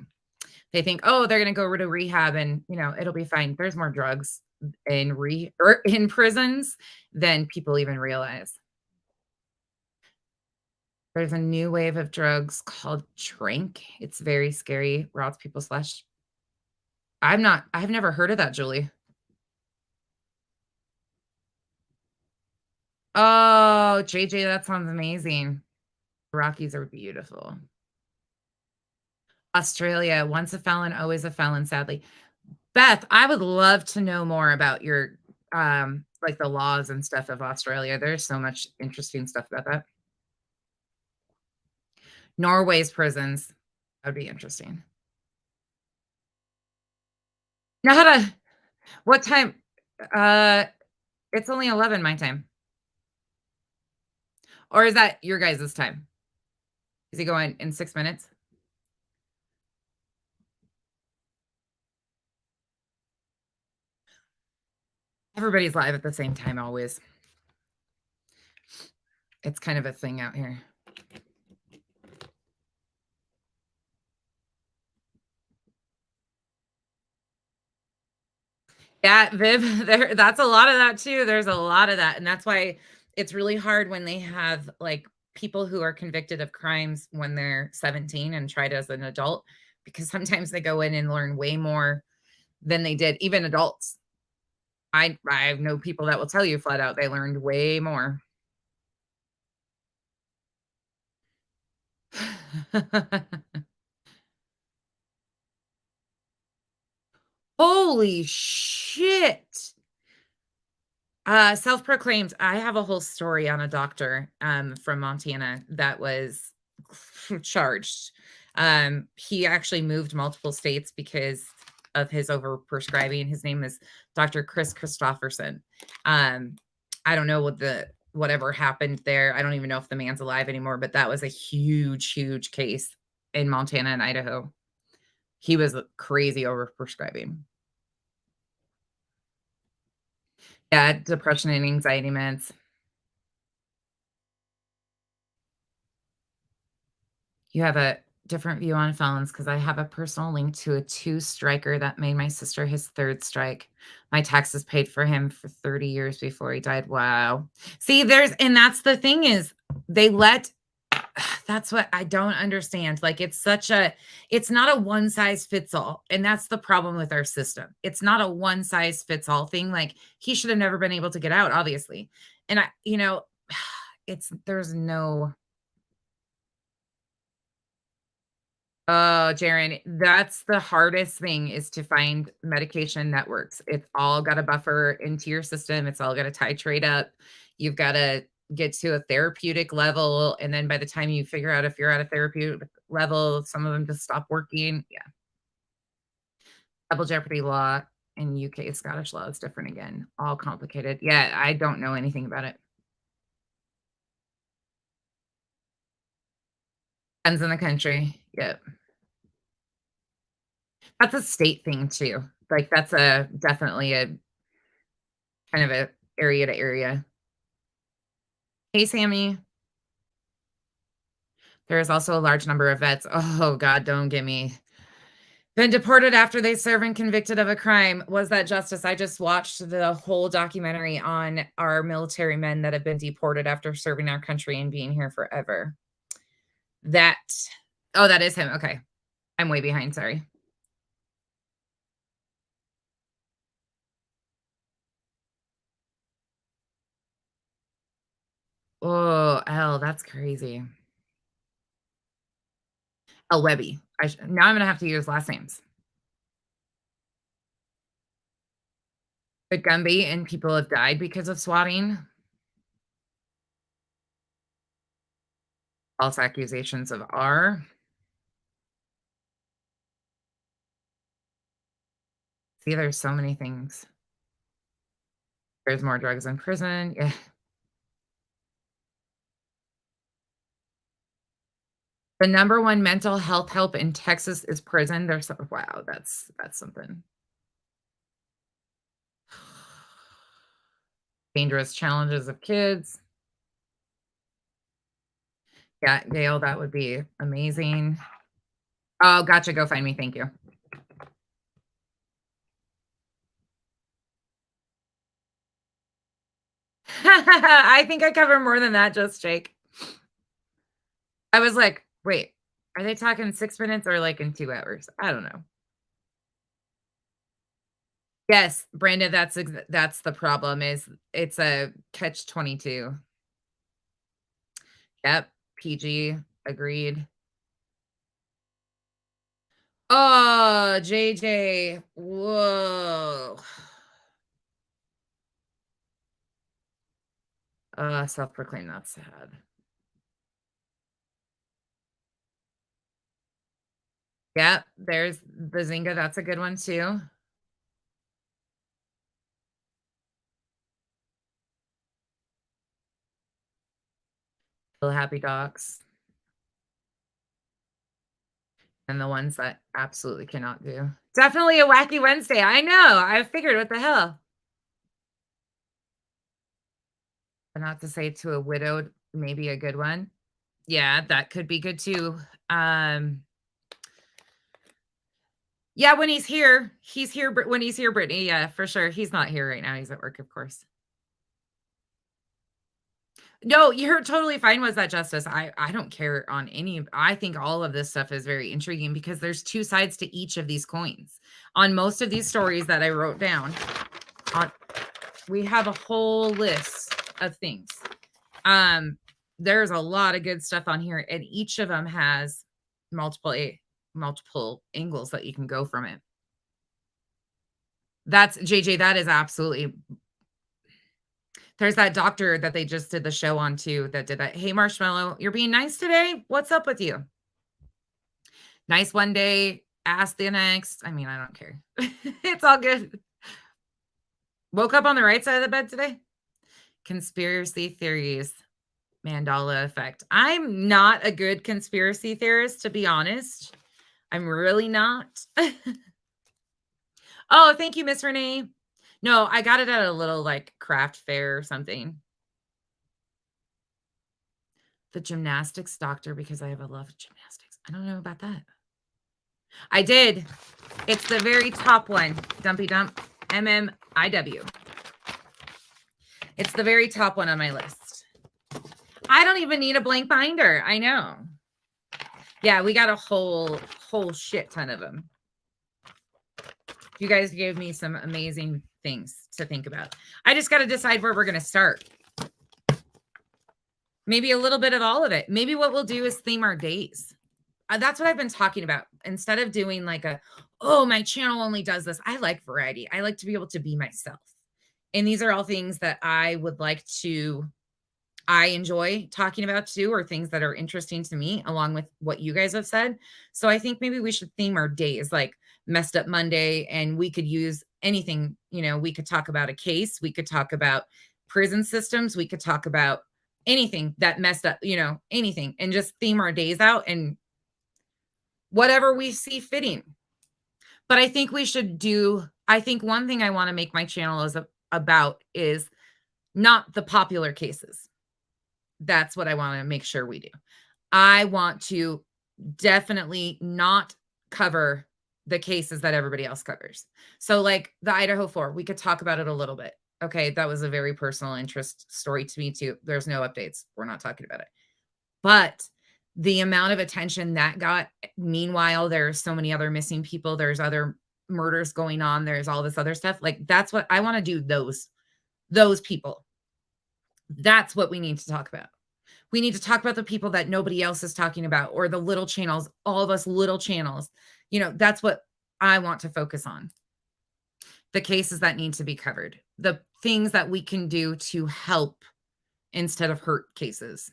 They think, "Oh, they're gonna go to rehab and, it'll be fine." There's more drugs in re or in prisons than people even realize. There's a new wave of drugs called Drink. It's very scary, rots people's flesh. I've never heard of that, Julie. Oh, JJ, that sounds amazing. Rockies are beautiful. Australia, once a felon, always a felon, sadly. Beth, I would love to know more about your, like, the laws and stuff of Australia. There's so much interesting stuff about that. Norway's prisons. That'd be interesting. Now how to what time? Uh, it's only 11 my time. Or is that your guys' time? Is he going in 6 minutes? Everybody's live at the same time always. It's kind of a thing out here. Yeah, Viv, that's a lot of that too. There's a lot of that, and that's why it's really hard when they have, like, people who are convicted of crimes when they're 17 and tried as an adult, because sometimes they go in and learn way more than they did, even adults. I know people that will tell you flat out they learned way more. Holy shit! Self-proclaimed. I have a whole story on a doctor, from Montana that was charged. He actually moved multiple states because of his overprescribing. His name is Dr. Chris Christopherson. Um, I don't know whatever happened there. I don't even know if the man's alive anymore, but that was a huge, huge case in Montana and Idaho. He was crazy overprescribing. Yeah, depression and anxiety meds. You have a different view on felons because I have a personal link to a two-striker that made my sister his 3rd strike. My taxes paid for him for 30 years before he died. Wow. See, that's the thing is they let that's what I don't understand. Like, it's not a one size fits all. And that's the problem with our system. It's not a one size fits all thing. Like, he should have never been able to get out, obviously. And there's no. Oh, Jaren, that's the hardest thing is to find medication that works. It's all got to buffer into your system. It's all got to titrate up. You've got to get to a therapeutic level. And then by the time you figure out if you're at a therapeutic level, some of them just stop working. Yeah. Double jeopardy law in UK, Scottish law is different again. All complicated. Yeah, I don't know anything about it. Depends in the country. Yep. That's a state thing too. Like, that's a definitely a kind of a area to area. Hey, Sammy. There is also a large number of vets. Oh God, don't get me. Been deported after they serve and convicted of a crime. Was that justice? I just watched the whole documentary on our military men that have been deported after serving our country and being here forever. That, oh, that is him. Okay. I'm way behind. Sorry. Oh, L, that's crazy. El Webby. Now I'm going to have to use last names. But Gumby and people have died because of swatting. False accusations of R. See, there's so many things. There's more drugs in prison. Yeah. The number one mental health help in Texas is prison. There's so wow, that's something. Dangerous challenges of kids. Yeah, Gail, that would be amazing. Oh, gotcha. Go find me. Thank you. I think I cover more than that, just Jake. I was like, wait, are they talking 6 minutes or like in 2 hours? I don't know. Yes, Brandon, that's the problem is it's a catch-22. Yep, PG, agreed. Oh, JJ. Whoa. Self-proclaimed not sad. Yep, there's the Zynga, that's a good one too. The Happy Docs. And the ones that absolutely cannot do. Definitely a Wacky Wednesday. I know. I figured what the hell. But not to say to a widowed, maybe a good one. Yeah, that could be good too. Yeah, when he's here. He's here when he's here, Brittany. Yeah, for sure. He's not here right now. He's at work, of course. No, you're totally fine with that, Justice. I don't care on any I think all of this stuff is very intriguing because there's 2 sides to each of these coins. On most of these stories that I wrote down, on we have a whole list of things. There's a lot of good stuff on here, and each of them has multiple angles that you can go from it. That's JJ, that is absolutely there's that doctor that they just did the show on too that did that. Hey, Marshmallow, you're being nice today. What's up with you? Nice one day, ask the next. I mean, I don't care. It's all good. Woke up on the right side of the bed today. Conspiracy theories, Mandela effect. I'm not a good conspiracy theorist, to be honest. I'm really not. Oh, thank you, Miss Renee. No, I got it at a little like craft fair or something. The gymnastics doctor, because I have a love of gymnastics. I don't know about that. I did. It's the very top one. Dumpy Dump MMIW. It's the very top one on my list. I don't even need a blank binder. I know. Yeah, we got a whole shit ton of them. You guys gave me some amazing things to think about. I just got to decide where we're going to start. Maybe a little bit of all of it. Maybe what we'll do is theme our days. That's what I've been talking about. Instead of doing like oh, my channel only does this. I like variety. I like to be able to be myself. And these are all things that I would like to, I enjoy talking about too, or things that are interesting to me along with what you guys have said. So I think maybe we should theme our days like Messed Up Monday, and we could use anything. You know, we could talk about a case. We could talk about prison systems. We could talk about anything that messed up, you know, anything, and just theme our days out and whatever we see fitting. But I think we should I think one thing I want to make my channel about is not the popular cases. That's what I want to make sure we do. I want to definitely not cover the cases that everybody else covers. So like the Idaho 4, we could talk about it a little bit. Okay, that was a very personal interest story to me too. There's no updates. We're not talking about it. But the amount of attention that got, meanwhile, there's so many other missing people. There's other murders going on. There's all this other stuff. Like that's what I want to do. Those people. That's what we need to talk about. We need to talk about the people that nobody else is talking about, or the little channels, all of us little channels. You know, that's what I want to focus on. The cases that need to be covered, the things that we can do to help instead of hurt cases.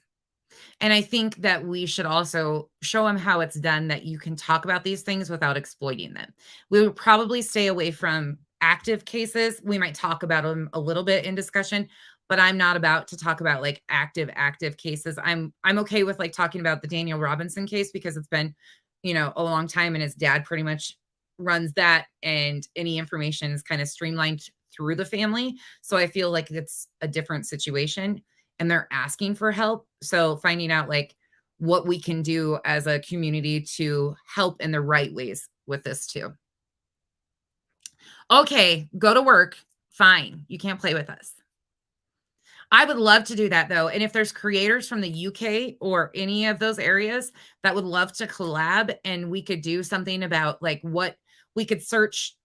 And I think that we should also show them how it's done, that you can talk about these things without exploiting them. We would probably stay away from active cases. We might talk about them a little bit in discussion, but I'm not about to talk about like active cases. I'm okay with like talking about the Daniel Robinson case because it's been, a long time, and his dad pretty much runs that, and any information is kind of streamlined through the family. So I feel like it's a different situation, and they're asking for help. So finding out like what we can do as a community to help in the right ways with this too. Okay, go to work. Fine. You can't play with us. I would love to do that though. And if there's creators from the UK or any of those areas that would love to collab, and we could do something about like what we could search,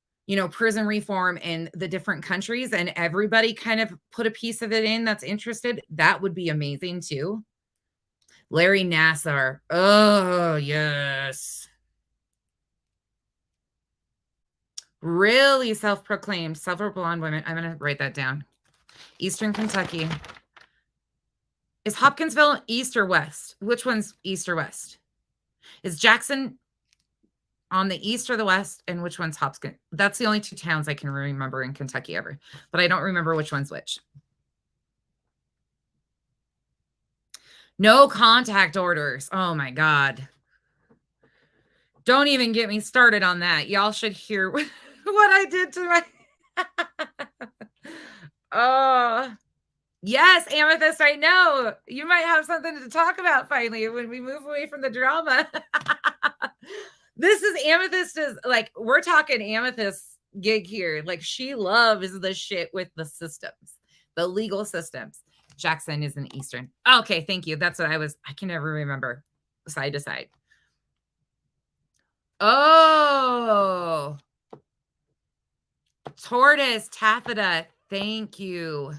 prison reform in the different countries, and everybody kind of put a piece of it in that's interested, that would be amazing too. Larry Nassar. Oh, yes. Really self-proclaimed, several blonde women. I'm going to write that down. Eastern Kentucky. Is Hopkinsville east or west? Which one's east or west? Is Jackson on the east or the west? And which one's Hopkins? That's the only two towns I can remember in Kentucky ever, but I don't remember which one's which. No contact orders. Oh my God. Don't even get me started on that. Y'all should hear what I did to my... Oh, yes, Amethyst, I know. You might have something to talk about finally when we move away from the drama. This is Amethyst's, like, we're talking Amethyst's gig here. Like, she loves the shit with the systems, the legal systems. Jackson is in Eastern. Okay, thank you. That's what I can never remember side to side. Oh, Tortoise, taffeta. Thank you.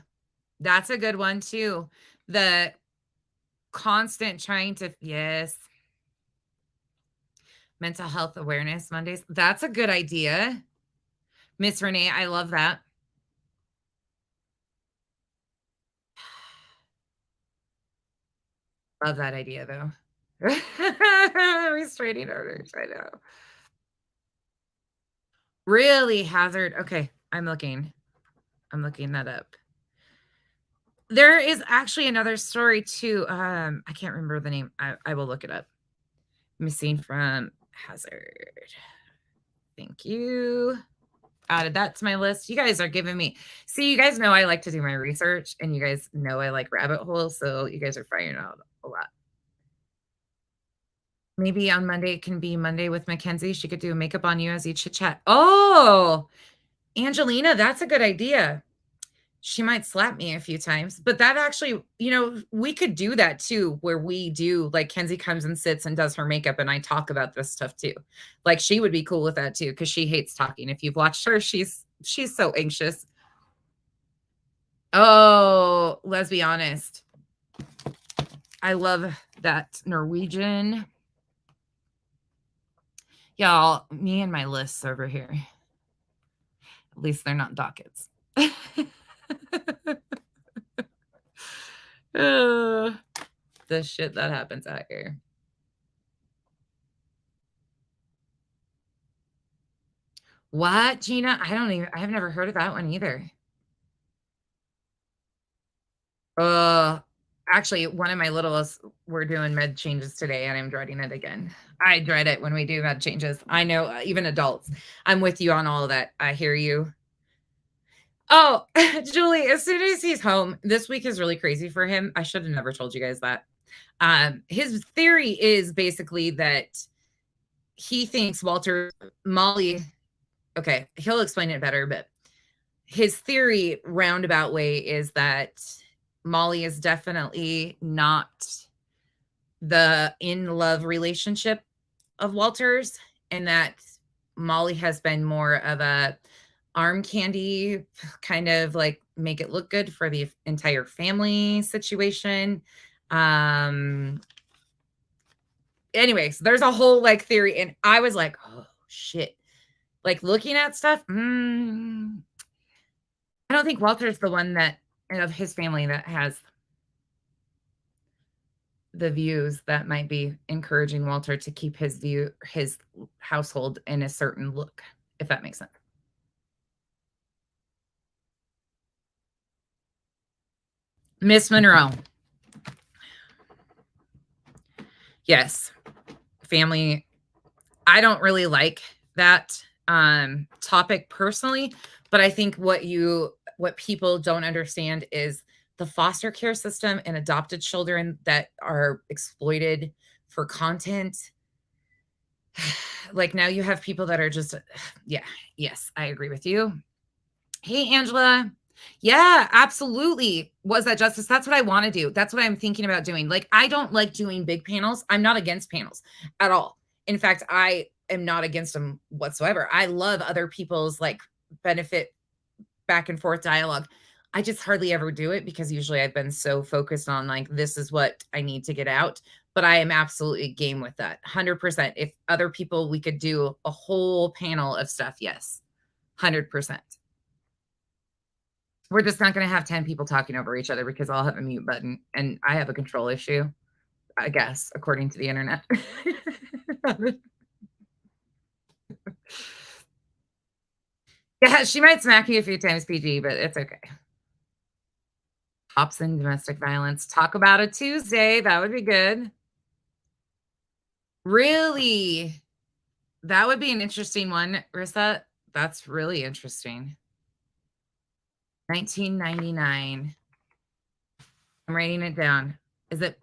That's a good one too. The constant trying to, yes. Mental health awareness Mondays. That's a good idea. Miss Renee, I love that. Love that idea though. Restraining orders, I know. Really hazard. Okay, I'm looking that up. There is actually another story too. I can't remember the name. I will look it up. Missing from hazard. Thank you. Added that to my list. You guys are giving me, see, you guys know I like to do my research, and you guys know I like rabbit holes, so you guys are firing out a lot. Maybe on Monday, it can be Monday with Mackenzie. She could do makeup on you as you chit chat. Oh, Angelina, that's a good idea. She might slap me a few times, but that actually, we could do that too, where we do like Kenzie comes and sits and does her makeup, and I talk about this stuff too. Like, she would be cool with that too, because she hates talking. If you've watched her, she's so anxious. Oh, let's be honest. I love that Norwegian. Y'all, me and my lists over here. At least they're not dockets. The shit that happens out here. What, Gina? I have never heard of that one either. Actually, one of my littlest, we're doing med changes today, and I'm dreading it again. I dread it when we do med changes. I know, even adults. I'm with you on all of that. I hear you. Oh, Julie, as soon as he's home, this week is really crazy for him. I should have never told you guys that. His theory is basically that he thinks Molly, okay, he'll explain it better, but his theory roundabout way is that Molly is definitely not the in-love relationship of Walter's, and that Molly has been more of a arm candy, kind of like make it look good for the entire family situation. Anyways, there's a whole like theory, and I was like, oh shit. Like, looking at stuff, I don't think Walter's the one that of his family that has the views that might be encouraging Walter to keep his household in a certain look, if that makes sense. Miss Monroe. Yes. Family. I don't really like that topic personally, but I think what people don't understand is the foster care system and adopted children that are exploited for content. Like now you have people that are just, yeah, yes, I agree with you. Hey, Angela. Yeah, absolutely. Was that justice? That's what I want to do. That's what I'm thinking about doing. Like, I don't like doing big panels. I'm not against panels at all. In fact, I am not against them whatsoever. I love other people's like benefit back and forth dialogue. I just hardly ever do it because usually I've been so focused on like, this is what I need to get out. But I am absolutely game with that. 100%. If other people, we could do a whole panel of stuff. Yes. 100%. We're just not going to have 10 people talking over each other because I'll have a mute button and I have a control issue, I guess, according to the internet. Yeah, she might smack you a few times, PG, but it's okay. Hops in domestic violence. Talk about a Tuesday. That would be good. Really? That would be an interesting one, Rissa. That's really interesting. 1999. I'm writing it down. Is it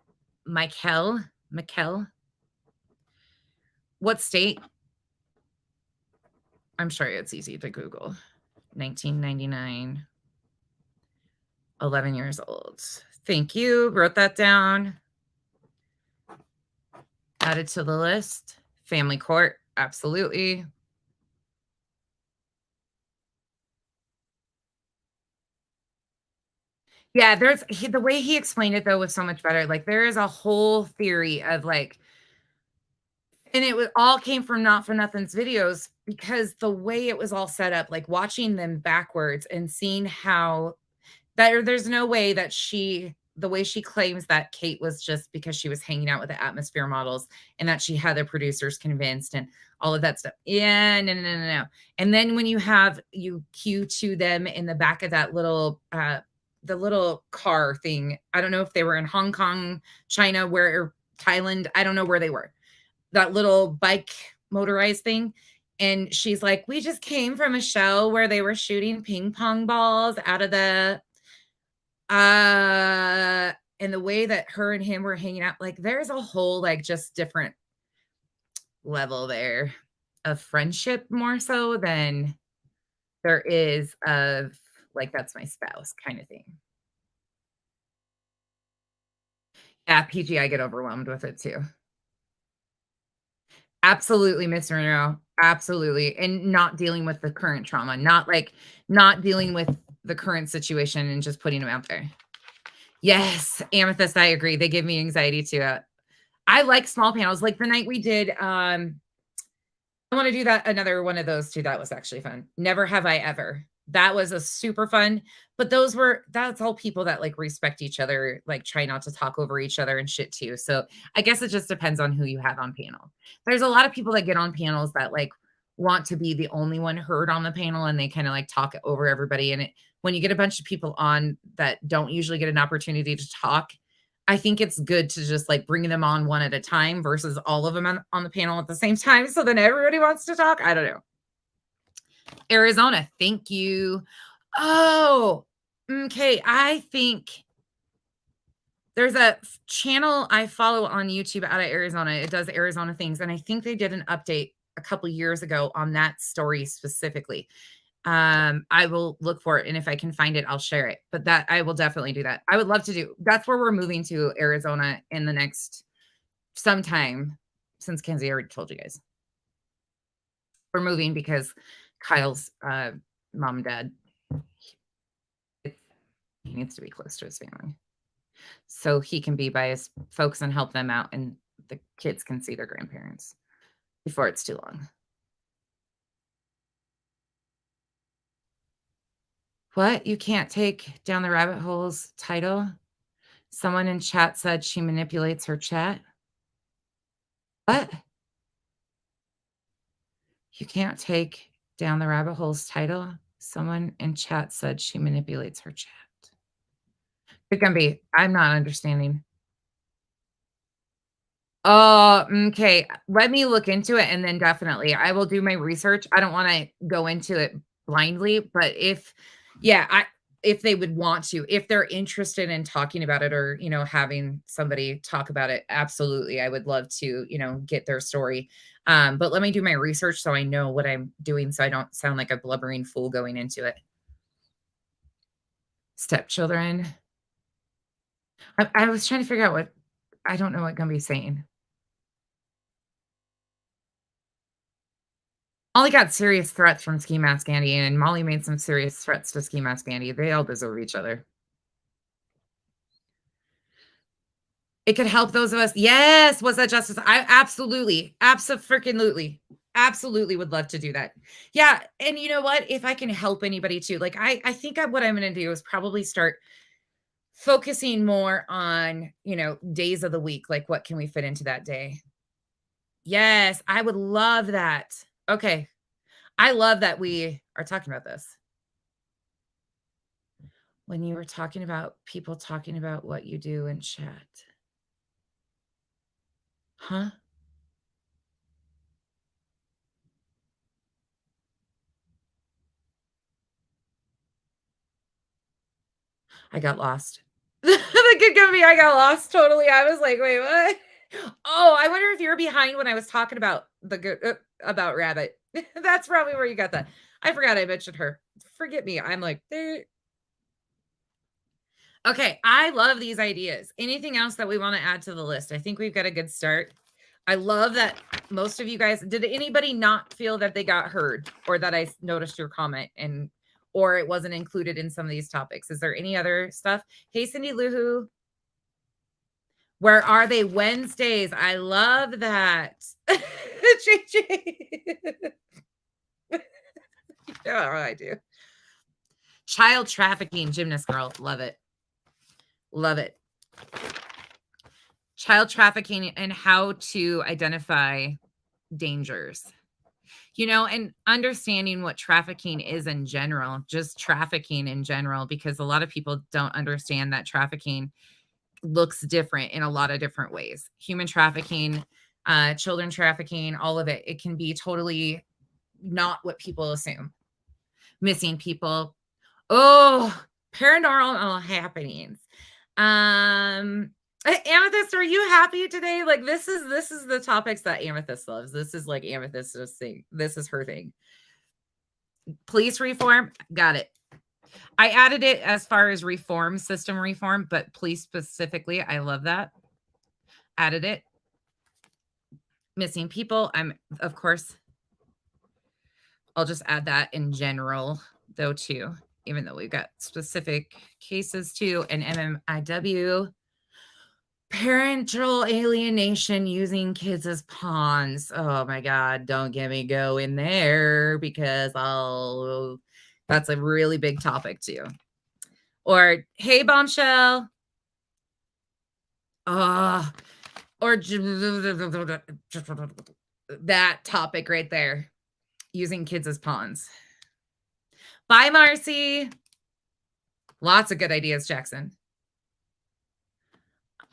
Michael? Mikel? What state? I'm sure it's easy to Google. 1999. 11 years old. Thank you. Wrote that down. Added to the list. Family court. Absolutely. Yeah, the way he explained it though was so much better. Like there is a whole theory of like, and it was all came from Not for Nothing's videos because the way it was all set up, like watching them backwards and seeing how there's no way that the way she claims that Kate was just because she was hanging out with the atmosphere models and that she had the producers convinced and all of that stuff. Yeah, no. And then when you cue to them in the back of that little the little car thing. I don't know if they were in Hong Kong, China, or Thailand. I don't know where they were. That little bike motorized thing. And she's like, we just came from a show where they were shooting ping pong balls out of the and the way that her and him were hanging out, like there's a whole like just different level there of friendship more so than there is of like that's my spouse kind of thing. Yeah, PG, I get overwhelmed with it too. Absolutely, Miss Monroe. Absolutely. And not dealing with the current trauma, not dealing with the current situation and just putting them out there. Yes, Amethyst, I agree. They give me anxiety too. I like small panels. Like the night we did, I want to do that another one of those too. That was actually fun. Never Have I Ever. That was a super fun, but that's all people that like respect each other, like try not to talk over each other and shit too. So I guess it just depends on who you have on panel. There's a lot of people that get on panels that like want to be the only one heard on the panel and they kind of like talk over everybody. And when you get a bunch of people on that don't usually get an opportunity to talk, I think it's good to just like bring them on one at a time versus all of them on the panel at the same time. So then everybody wants to talk. I don't know. Arizona, thank you. Oh, okay. I think there's a channel I follow on YouTube out of Arizona. It does Arizona things. And I think they did an update a couple years ago on that story specifically. I will look for it. And if I can find it, I'll share it. But that I will definitely do that. I would love to do. That's where we're moving to, Arizona, in the next sometime, since Kenzie already told you guys. We're moving because Kyle's mom and dad, he needs to be close to his family. So he can be by his folks and help them out, and the kids can see their grandparents before it's too long. What? You can't take Down the Rabbit Hole's title? Someone in chat said she manipulates her chat. What? You can't take down the rabbit hole's title. Someone in chat said she manipulates her chat. It can be. I'm not understanding. Oh, okay. Let me look into it and then definitely I will do my research. I don't want to go into it blindly, but if they would want to, if they're interested in talking about it or, having somebody talk about it, absolutely. I would love to, get their story. But let me do my research so I know what I'm doing so I don't sound like a blubbering fool going into it. Stepchildren. I was trying to figure out I don't know what Gumby's saying. Molly got serious threats from Ski Mask Andy, and Molly made some serious threats to Ski Mask Andy. They all deserve each other. It could help those of us. Yes, was that justice? I absolutely would love to do that. Yeah, and you know what? If I can help anybody too, like I think what I'm going to do is probably start focusing more on, days of the week. Like what can we fit into that day? Yes, I would love that. Okay. I love that we are talking about this. When you were talking about people talking about what you do in chat. Huh? I got lost. The good Gumby, I got lost totally. I was like, wait, what? Oh, I wonder if you're behind when I was talking about the good about Rabbit. That's probably where you got that. I forgot I mentioned her. Forget me. I'm like, okay, I love these ideas. Anything else that we want to add to the list? I think we've got a good start. I love that most of you guys, did anybody not feel that they got heard or that I noticed your comment or it wasn't included in some of these topics? Is there any other stuff? Hey, Cindy Luhu. Where are they Wednesdays? I love that. JJ. Yeah, I do. Child trafficking, gymnast girl. Love it. Love it. Child trafficking and how to identify dangers. And understanding what trafficking is in general, just trafficking in general, because a lot of people don't understand that trafficking looks different in a lot of different ways. Human trafficking, children trafficking, all of it. It can be totally not what people assume. Missing people. Oh, paranormal happenings. Amethyst, are you happy today? Like this is the topics that Amethyst loves. This is like Amethyst's thing. This is her thing. Police reform, got it. I added it as far as system reform, but police specifically, I love that. Added it. Missing people, of course, I'll just add that in general though too, even though we've got specific cases too, and MMIW. Parental alienation using kids as pawns. Oh my God, don't get me going there because that's a really big topic too. Or, hey, bombshell. Or that topic right there. Using kids as pawns. Bye, Marcy. Lots of good ideas, Jackson.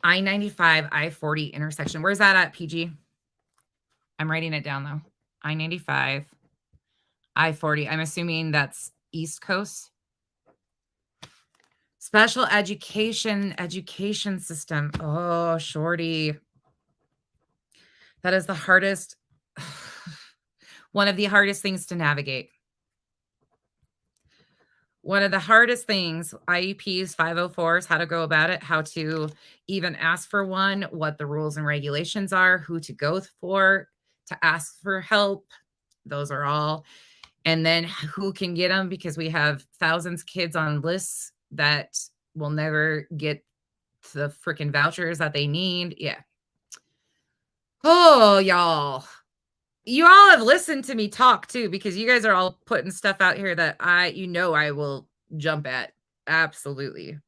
I-95, I-40 intersection. Where's that at, PG? I'm writing it down, though. I-95, I-40. I'm assuming that's East Coast. Special education system. Oh, shorty. That is the hardest, one of the hardest things to navigate. One of the hardest things, IEPs, 504s, how to go about it, how to even ask for one, what the rules and regulations are, who to go for, to ask for help. Those are all. And then who can get them, because we have thousands of kids on lists that will never get the freaking vouchers that they need. Yeah. Oh, y'all. You all have listened to me talk too, because you guys are all putting stuff out here that I will jump at. Absolutely.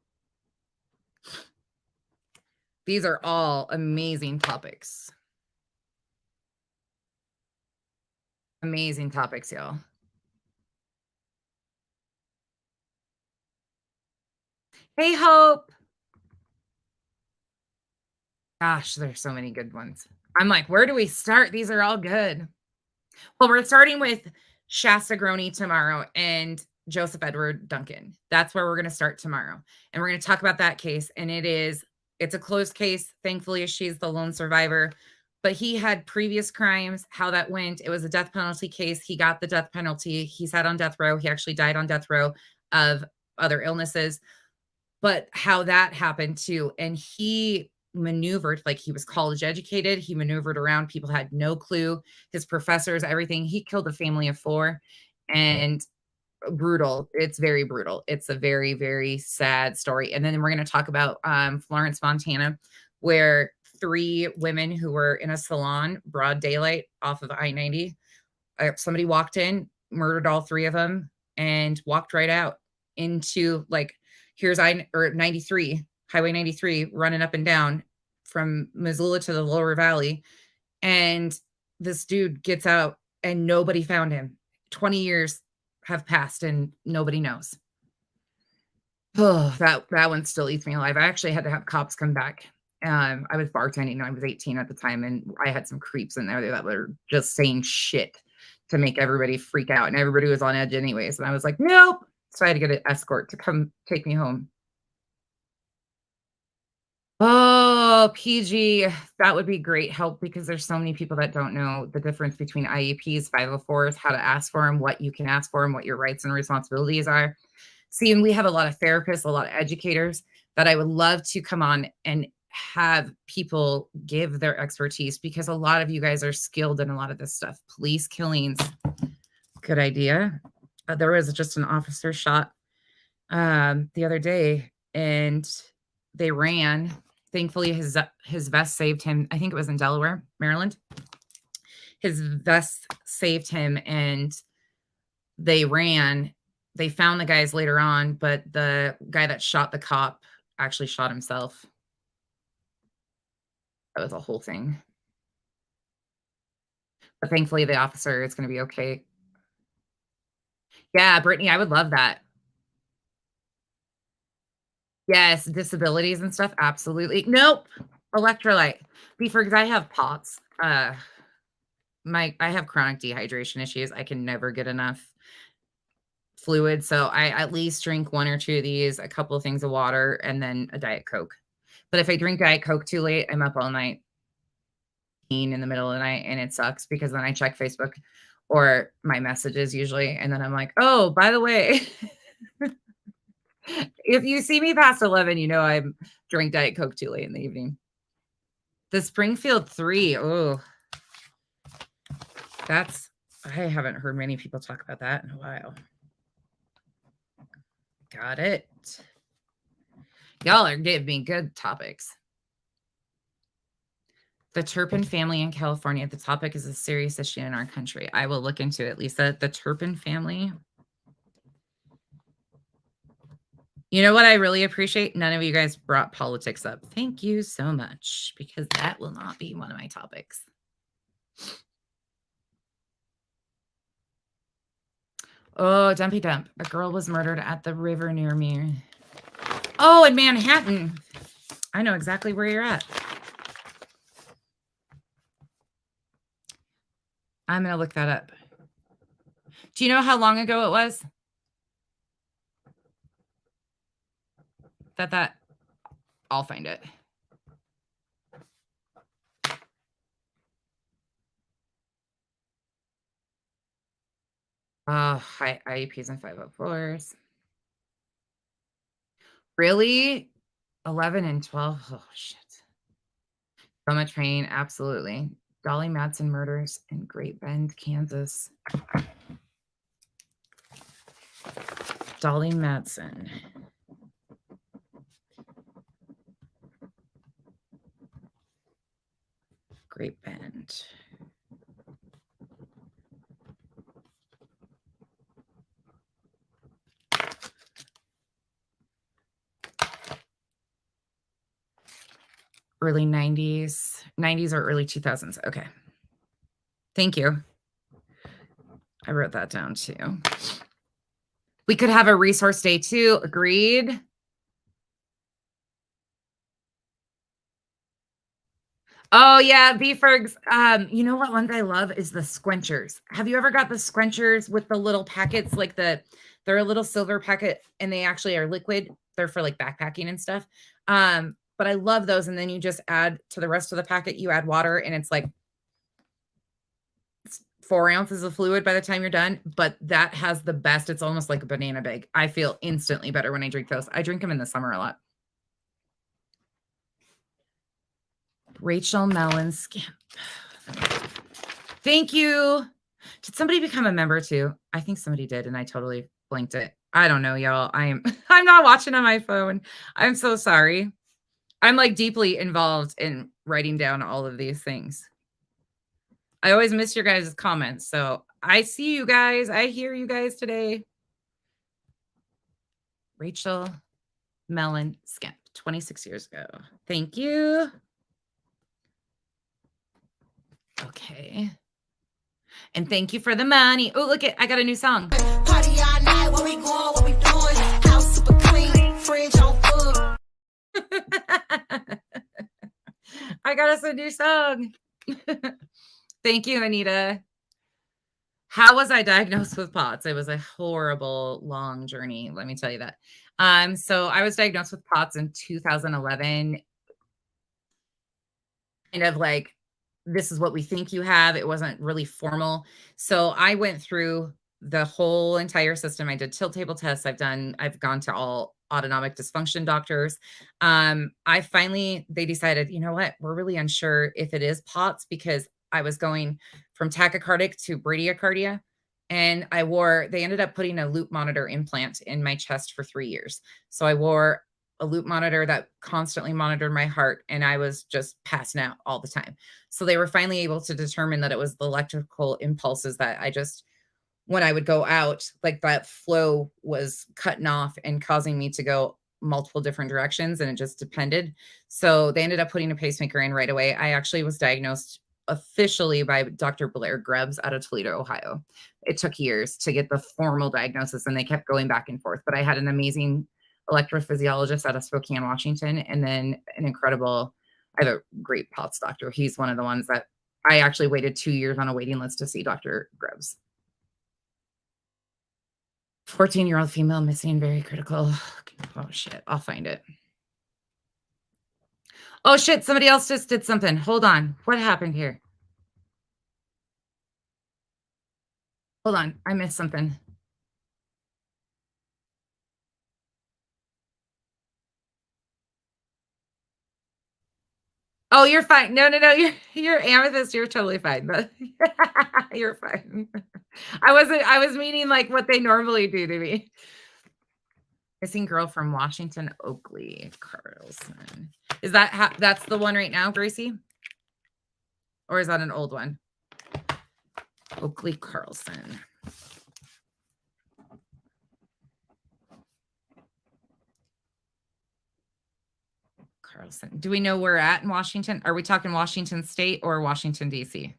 These are all amazing topics. Amazing topics, y'all. Hey, Hope. Gosh, there's so many good ones. I'm like, where do we start? These are all good. Well, we're starting with Shasta Groney tomorrow and Joseph Edward Duncan. That's where we're going to start tomorrow. And we're going to talk about that case. And it's a closed case. Thankfully, she's the lone survivor. But he had previous crimes, how that went. It was a death penalty case. He got the death penalty. He sat on death row. He actually died on death row of other illnesses. But how that happened too. And he maneuvered, like he was college educated. He maneuvered around. People had no clue. His professors, everything. He killed a family of 4 and brutal. It's very brutal. It's a very, very sad story. And then we're going to talk about Florence, Montana, where 3 women who were in a salon, broad daylight off of I-90, somebody walked in, murdered all 3 of them, and walked right out into, like, here's 93, Highway 93, running up and down from Missoula to the lower valley. And this dude gets out and nobody found him. 20 years have passed and nobody knows. Oh, that one still eats me alive. I actually had to have cops come back. I was bartending. I was 18 at the time, and I had some creeps in there that were just saying shit to make everybody freak out. And everybody was on edge anyways. And I was like, nope. So I had to get an escort to come take me home. Oh, PG, that would be great help because there's so many people that don't know the difference between IEPs, 504s, how to ask for them, what you can ask for them, what your rights and responsibilities are. See, and we have a lot of therapists, a lot of educators that I would love to come on and have people give their expertise because a lot of you guys are skilled in a lot of this stuff. Police killings, good idea. There was just an officer shot the other day and they ran. Thankfully, his vest saved him. I think it was in Delaware, Maryland. His vest saved him, and they ran. They found the guys later on, but the guy that shot the cop actually shot himself. That was a whole thing. But thankfully, the officer is going to be okay. Yeah, Brittany, I would love that. Yes, disabilities and stuff, absolutely. Nope, electrolyte. Because I have POTS. I have chronic dehydration issues. I can never get enough fluid, so I at least drink 1 or 2 of these, a couple of things of water, and then a Diet Coke. But if I drink Diet Coke too late, I'm up all night in the middle of the night, and it sucks because then I check Facebook or my messages usually, and then I'm like, oh, by the way, if you see me past 11, you know I'm drink Diet Coke too late in the evening. The Springfield 3. Oh, I haven't heard many people talk about that in a while. Got it. Y'all are giving me good topics. The Turpin family in California. The topic is a serious issue in our country. I will look into it, Lisa. The Turpin family. You know what I really appreciate? None of you guys brought politics up. Thank you so much, because that will not be one of my topics. Oh, Dumpy Dump. A girl was murdered at the river near me. Oh, in Manhattan. I know exactly where you're at. I'm going to look that up. Do you know how long ago it was? I'll find it. Oh, IEPs and 504s. Really? 11 and 12? Oh, shit. So much pain. Absolutely. Dolly Madsen murders in Great Bend, Kansas. Dolly Madsen. Great Bend. early 90s, 90s or early 2000s. Okay. Thank you. I wrote that down too. We could have a resource day too. Agreed. Oh yeah, Beefergs. You know what ones I love is the squenchers. Have you ever got the squenchers with the little packets? They're a little silver packet and they actually are liquid. They're for like backpacking and stuff. But I love those. And then you just add to the rest of the packet, you add water, and it's like 4 ounces of fluid by the time you're done. But that has the best. It's almost like a banana bag. I feel instantly better when I drink those. I drink them in the summer a lot. Rachel Mellon Scamp. Thank you. Did somebody become a member too? I think somebody did, and I totally blanked it. I don't know, y'all. I'm not watching on my phone. I'm so sorry. I'm like deeply involved in writing down all of these things. I always miss your guys' comments. So I see you guys. I hear you guys today. Rachel Mellon Scamp, 26 years ago. Thank you. Okay. And thank you for the money. Oh, look I got a new song. Party all night, where we going, what we doing? House super clean, fridge on full. I got us a new song. Thank you, Anita. How was I diagnosed with POTS? It was a horrible, long journey. Let me tell you that. So I was diagnosed with POTS in 2011. Kind of like, this is what we think you have. It wasn't really formal. So I went through the whole entire system. I did tilt table tests. I've gone to all autonomic dysfunction doctors. They decided, you know what, we're really unsure if it is POTS, because I was going from tachycardic to bradycardia. And they ended up putting a loop monitor implant in my chest for 3 years. So I wore a loop monitor that constantly monitored my heart, and I was just passing out all the time. So they were finally able to determine that it was the electrical impulses that when I would go out, like that flow was cutting off and causing me to go multiple different directions, and it just depended. So they ended up putting a pacemaker in right away. I actually was diagnosed officially by Dr. Blair Grubbs out of Toledo, Ohio. It took years to get the formal diagnosis, and they kept going back and forth. But I had an amazing electrophysiologist out of Spokane, Washington, and then I have a great POTS doctor. He's one of the ones that I actually waited 2 years on a waiting list to see Dr. Grubbs. 14-year-old female missing, very critical. Oh, shit. I'll find it. Oh, shit. Somebody else just did something. Hold on. What happened here? Hold on. I missed something. Oh, you're fine. No. You're Amethyst. You're totally fine. But you're fine. I was meaning like what they normally do to me. Missing girl from Washington, Oakley Carlson. Is that's the one right now, Gracie? Or is that an old one? Oakley Carlson. Carlson. Do we know where we're at in Washington? Are we talking Washington State or Washington, D.C.?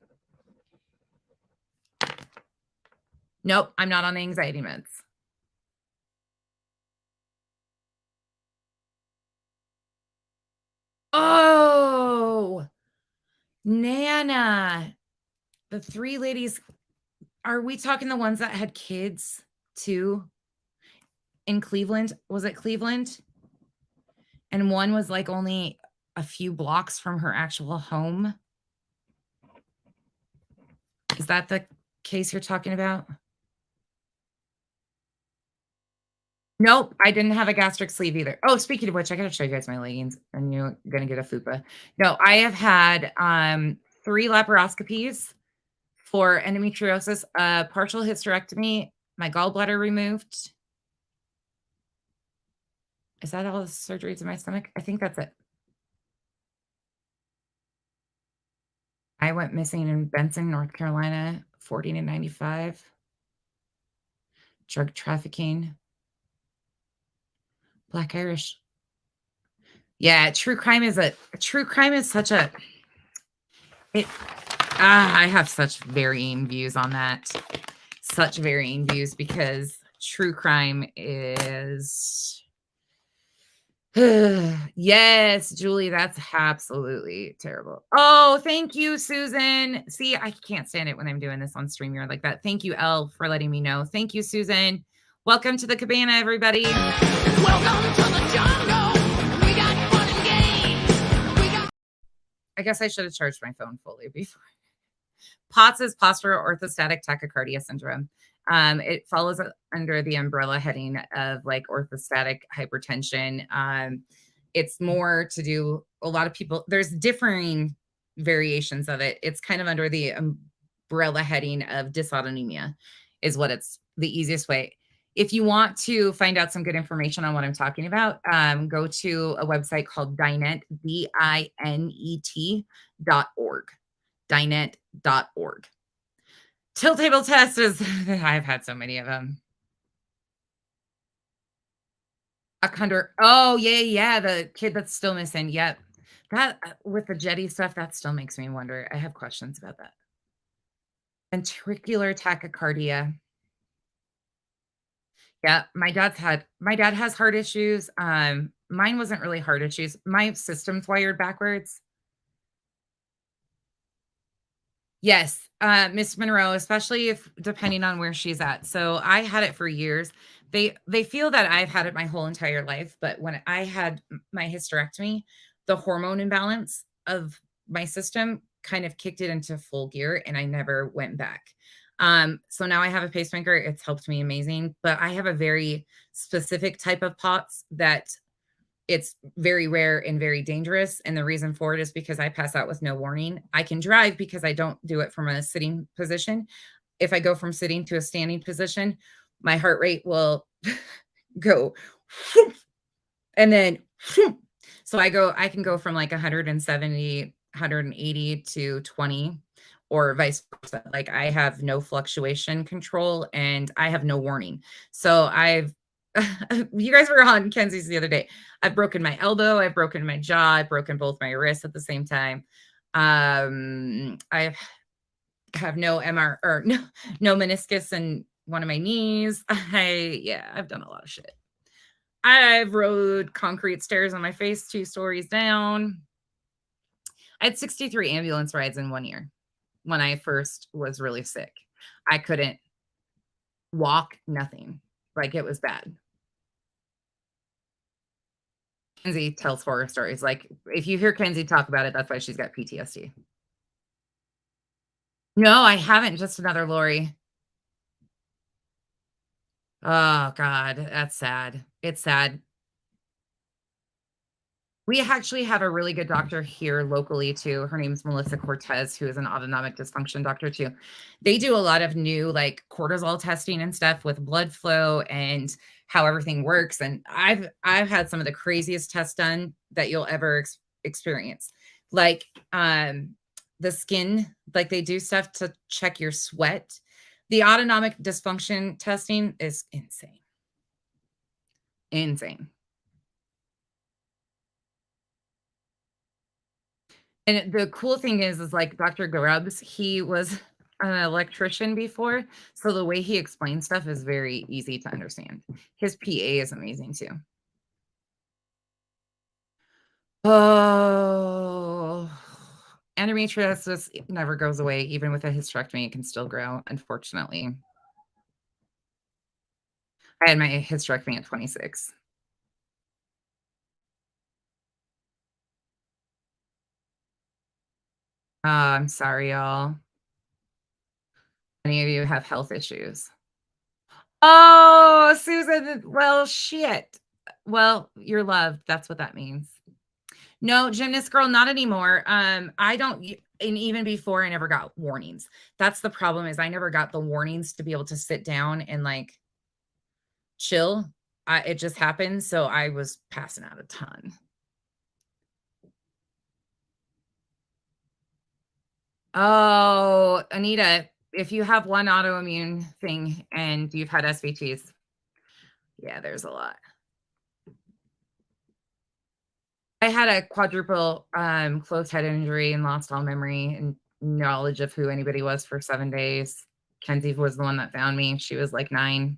Nope, I'm not on anxiety meds. Oh, Nana. The 3 ladies. Are we talking the ones that had kids too? In Cleveland? Was it Cleveland? And one was like only a few blocks from her actual home. Is that the case you're talking about? Nope, I didn't have a gastric sleeve either. Oh, speaking of which, I gotta show you guys my leggings, and you're gonna get a fupa. No, I have had 3 laparoscopies for endometriosis, a partial hysterectomy, my gallbladder removed. Is that all the surgeries in my stomach? I think that's it. I went missing in Benson, North Carolina, 40 to 95. Drug trafficking. Black Irish. Yeah, true crime is such a it I have such varying views on that. Such varying views because true crime is yes, Julie, that's absolutely terrible. Oh, thank you, Susan. See, I can't stand it when I'm doing this on StreamYard like that. Thank you, Elle, for letting me know. Thank you, Susan. Welcome to the cabana, everybody. Welcome to the jungle. We got fun and games. I guess I should have charged my phone fully before. POTS is postural orthostatic tachycardia syndrome. It follows under the umbrella heading of like orthostatic hypertension. It's more to do a lot of people. There's differing variations of it. It's kind of under the umbrella heading of dysautonomia, is what it's the easiest way. If you want to find out some good information on what I'm talking about, go to a website called Dinet, DINET.org. Dinet.org. Tilt table test is, I've had so many of them. Oh, yeah, the kid that's still missing. Yep. That with the jetty stuff, that still makes me wonder. I have questions about that. Ventricular tachycardia. Yeah, my dad has heart issues. Mine wasn't really heart issues. My system's wired backwards. Yes, Miss Monroe, especially if depending on where she's at. So I had it for years. They feel that I've had it my whole entire life, but when I had my hysterectomy, the hormone imbalance of my system kind of kicked it into full gear and I never went back. So now I have a pacemaker. It's helped me amazing, but I have a very specific type of POTS that it's very rare and very dangerous. And the reason for it is because I pass out with no warning. I can drive because I don't do it from a sitting position. If I go from sitting to a standing position, my heart rate will go and then so I can go from like 170, 180 to 20 or vice versa. Like I have no fluctuation control and I have no warning. So you guys were on Kenzie's the other day. I've broken my elbow, I've broken my jaw, I've broken both my wrists at the same time. I have no MR or no meniscus in one of my knees. I've done a lot of shit. I've rode concrete stairs on my face 2 stories down. I had 63 ambulance rides in 1 year when I first was really sick. I couldn't walk, nothing. Like it was bad. Kenzie tells horror stories. Like if you hear Kenzie talk about it, that's why she's got PTSD. No, I haven't. Just another Lori. Oh God, that's sad. It's sad. We actually have a really good doctor here locally too. Her name's Melissa Cortez, who is an autonomic dysfunction doctor too. They do a lot of new like cortisol testing and stuff with blood flow and how everything works. And I've had some of the craziest tests done that you'll ever experience. Like the skin, like they do stuff to check your sweat. The autonomic dysfunction testing is insane. Insane. And the cool thing is like Dr. Grubbs, he was an electrician before, so the way he explains stuff is very easy to understand. His PA is amazing too. Oh, endometriosis never goes away. Even with a hysterectomy, it can still grow, unfortunately. I had my hysterectomy at 26. I'm sorry, y'all. Many of you have health issues. Oh, Susan, well, shit. Well, you're loved. That's what that means. No, gymnast girl, not anymore. I don't, and even before I never got warnings. That's the problem is I never got the warnings to be able to sit down and like chill. It just happened. So I was passing out a ton. Oh, Anita, if you have one autoimmune thing and you've had SVTs, yeah, there's a lot. I I had a quadruple closed head injury and lost all memory and knowledge of who anybody was for 7 days. Kenzie was the one that found me. She was like 9.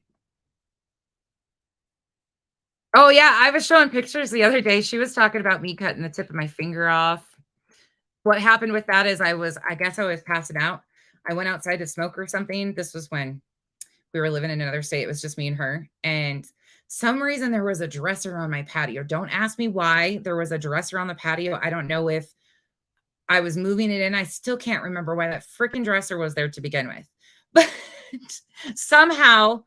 Oh, yeah, I was showing pictures the other day. She was talking about me cutting the tip of my finger off. What happened with that is I guess I was passing out. I went outside to smoke or something. This was when we were living in another state. It was just me and her. And some reason there was a dresser on my patio. Don't ask me why there was a dresser on the patio. I don't know if I was moving it in. I still can't remember why that freaking dresser was there to begin with. But somehow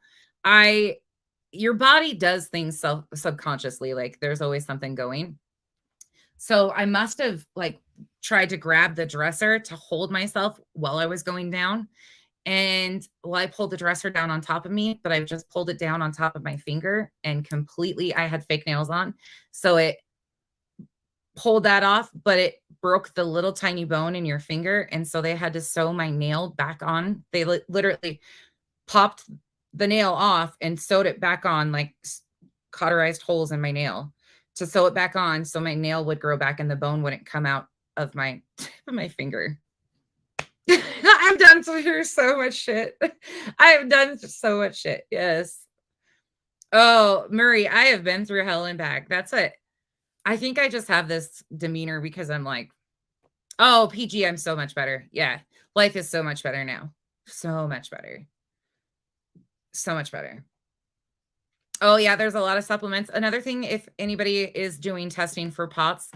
your body does things subconsciously. Like there's always something going. So I must have like tried to grab the dresser to hold myself while I was going down. And well, I pulled the dresser down on top of me, but I just pulled it down on top of my finger and completely, I had fake nails on. So it pulled that off, but it broke the little tiny bone in your finger. And so they had to sew my nail back on. They literally popped the nail off and sewed it back on, like cauterized holes in my nail to sew it back on. So my nail would grow back and the bone wouldn't come out of my finger. I've done through so much shit. I have done so much shit. Yes. Oh, Murray, I have been through hell and back. That's it. I think I just have this demeanor because I'm like, oh, PG, I'm so much better. Yeah. Life is so much better now. So much better. So much better. Oh, yeah, there's a lot of supplements. Another thing, if anybody is doing testing for POTS,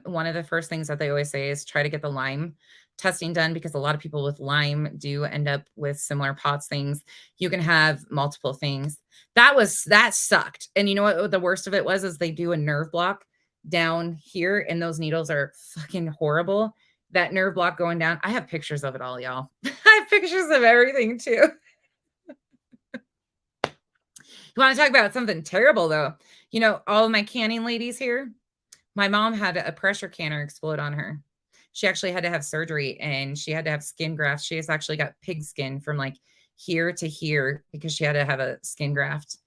one of the first things that they always say is try to get the Lyme testing done because a lot of people with Lyme do end up with similar POTS things. You can have multiple things. That sucked. And you know what the worst of it was is they do a nerve block down here and those needles are fucking horrible. That nerve block going down. I have pictures of it all, y'all. I have pictures of everything too. You want to talk about something terrible, though? You know, all of my canning ladies here, my mom had a pressure canner explode on her. She actually had to have surgery and she had to have skin grafts. She has actually got pig skin from like here to here because she had to have a skin graft.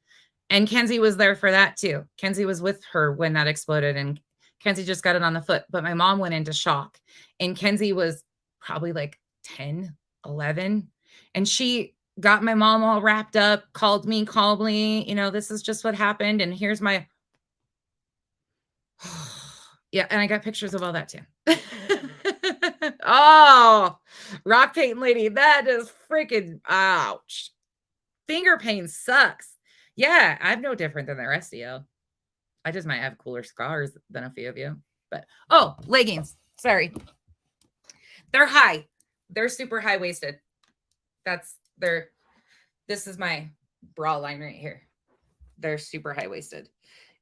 And Kenzie was there for that too. Kenzie was with her when that exploded and Kenzie just got it on the foot. But my mom went into shock and Kenzie was probably like 10, 11. And she got my mom all wrapped up, called me calmly, you know, this is just what happened. And here's my, yeah. And I got pictures of all that too. Oh, rock painting lady. That is freaking ouch. Finger pain sucks. Yeah. I'm no different than the rest of you. I just might have cooler scars than a few of you, but, oh, leggings. Sorry. They're high. They're super high waisted. This is my bra line right here. They're super high waisted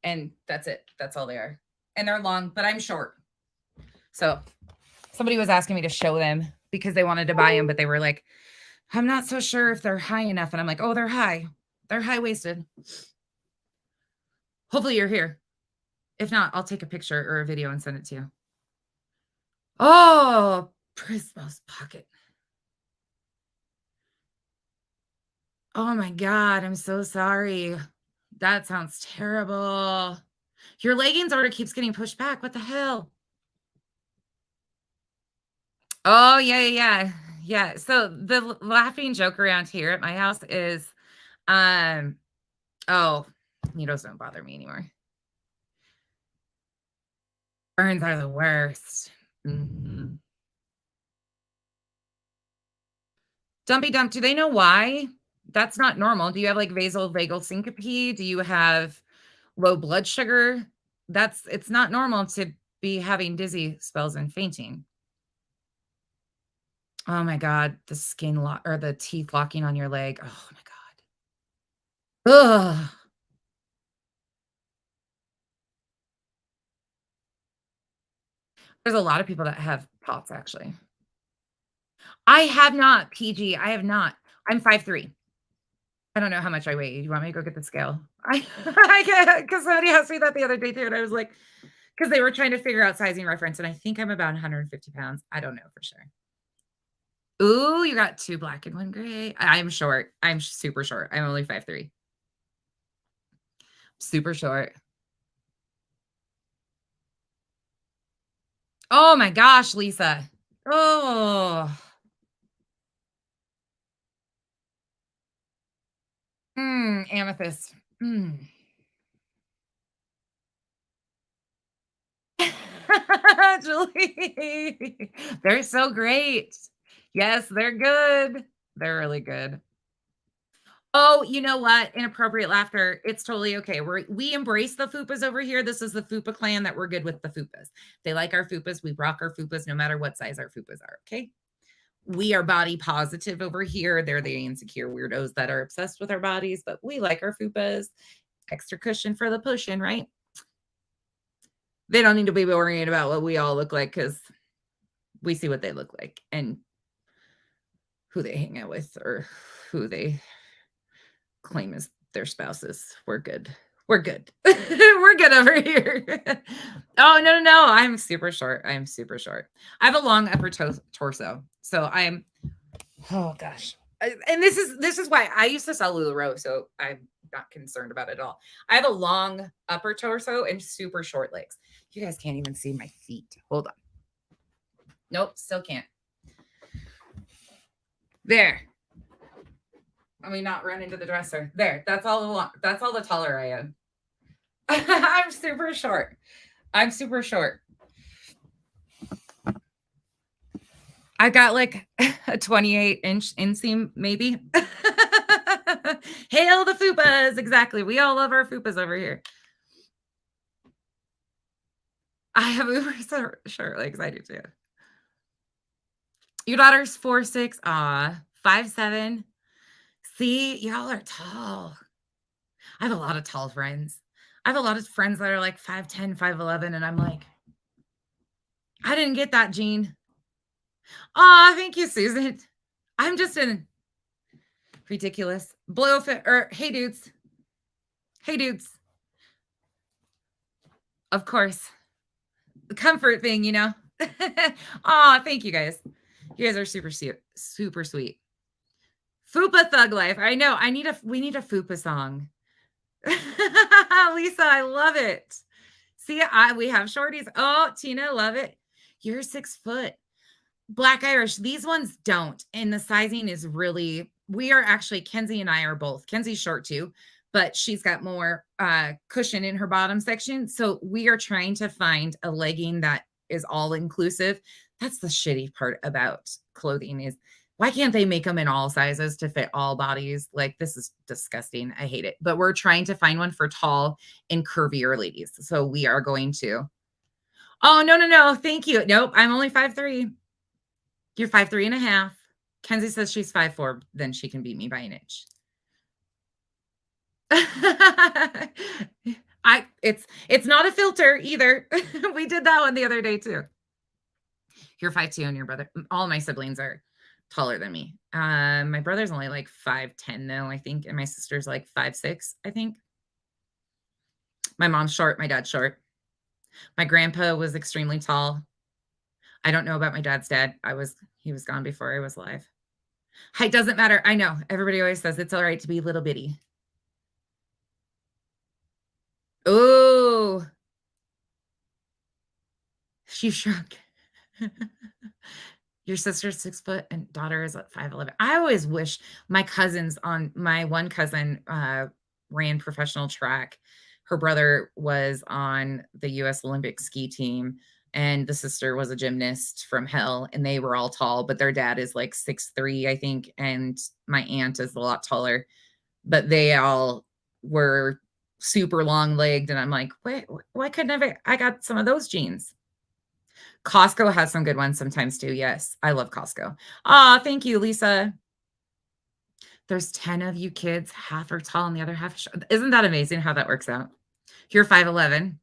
and that's it. That's all they are. And they're long, but I'm short. So somebody was asking me to show them because they wanted to buy them, but they were like, I'm not so sure if they're high enough. And I'm like, oh, they're high. They're high waisted. Hopefully you're here. If not, I'll take a picture or a video and send it to you. Oh, Prismo's pocket. Oh my God, I'm so sorry. That sounds terrible. Your leggings order keeps getting pushed back. What the hell? Oh, yeah. So the laughing joke around here at my house is, oh, needles don't bother me anymore. Burns are the worst. Mm-hmm. Dumpy dump, do they know why? That's not normal. Do you have like vasovagal syncope? Do you have low blood sugar? It's not normal to be having dizzy spells and fainting. Oh my God, the skin lock or the teeth locking on your leg. Oh my God. Ugh. There's a lot of people that have POTS actually. I have not, PG. I have not. I'm 5'3". I don't know how much I weigh. You want me to go get the scale? I can't because somebody asked me that the other day too, and I was like, because they were trying to figure out sizing reference, and I think I'm about 150 pounds. I don't know for sure. Ooh, you got 2 black and 1 gray. I'm short. I'm super short. I'm only 5'3". Super short. Oh my gosh, Lisa. Oh. Amethyst. Mm. Julie. They're so great. Yes, they're good. They're really good. Oh, you know what? Inappropriate laughter. It's totally okay. We embrace the fupas over here. This is the fupa clan that we're good with the fupas. They like our fupas. We rock our fupas no matter what size our fupas are. Okay. We are body positive over here. They're the insecure weirdos that are obsessed with our bodies, but we like our fupas. Extra cushion for the pushing, right? They don't need to be worrying about what we all look like because we see what they look like and who they hang out with or who they claim as their spouses. We're good. We're good. We're good over here. Oh, no, no, no. I'm super short. I'm super short. I have a long upper torso. So I'm, oh gosh. And this is why I used to sell LuLaRoe. So I'm not concerned about it at all. I have a long upper torso and super short legs. You guys can't even see my feet. Hold on. Nope, still can't. There. Let me not run into the dresser. There. That's all the taller I am. I'm super short. I'm super short. I got like a 28-inch inseam, maybe. Hail the fupas. Exactly. We all love our fupas over here. I have uber short legs. I do too. Your daughter's 4'6". 5'7". See, y'all are tall. I have a lot of tall friends. I have a lot of friends that are like 5'10", 5'11", and I'm like, I didn't get that, Jean. Oh, thank you, Susan. I'm just in ridiculous. Blow fit or hey dudes. Hey dudes. Of course. The comfort thing, you know. Oh, thank you guys. You guys are super sweet. Super sweet. Fupa Thug Life. I know. We need a Fupa song. Lisa, I love it. See, we have shorties. Oh, Tina, love it. You're 6 foot. Black Irish. These ones don't. And the sizing is really, we are actually, Kenzie and I are both. Kenzie's short too, but she's got more cushion in her bottom section. So we are trying to find a legging that is all inclusive. That's the shitty part about clothing is why can't they make them in all sizes to fit all bodies? Like, this is disgusting. I hate it. But we're trying to find one for tall and curvier ladies. So we are going to. Oh, no, no, no. Thank you. Nope. I'm only 5'3". You're 5'3.5". Kenzie says she's 5'4". Then she can beat me by an inch. It's not a filter either. We did that one the other day too. You're 5'2" and your brother. All my siblings are taller than me. My brother's only like 5'10" though, I think. And my sister's like 5'6", I think. My mom's short. My dad's short. My grandpa was extremely tall. I don't know about my dad's dad. He was gone before I was alive. Height doesn't matter. I know. Everybody always says it's all right to be little bitty. Oh. She shrunk. Your sister's 6 foot and daughter is at 5'11". I always wish my one cousin ran professional track. Her brother was on the US Olympic ski team and the sister was a gymnast from hell and they were all tall, but their dad is like 6'3", I think. And my aunt is a lot taller, but they all were super long legged. And I'm like, wait, why couldn't I got some of those jeans? Costco has some good ones sometimes too. Yes, I love Costco. Oh, thank you, Lisa. There's 10 of you kids. Half are tall and the other half. Isn't that amazing how that works out? You're 5'11".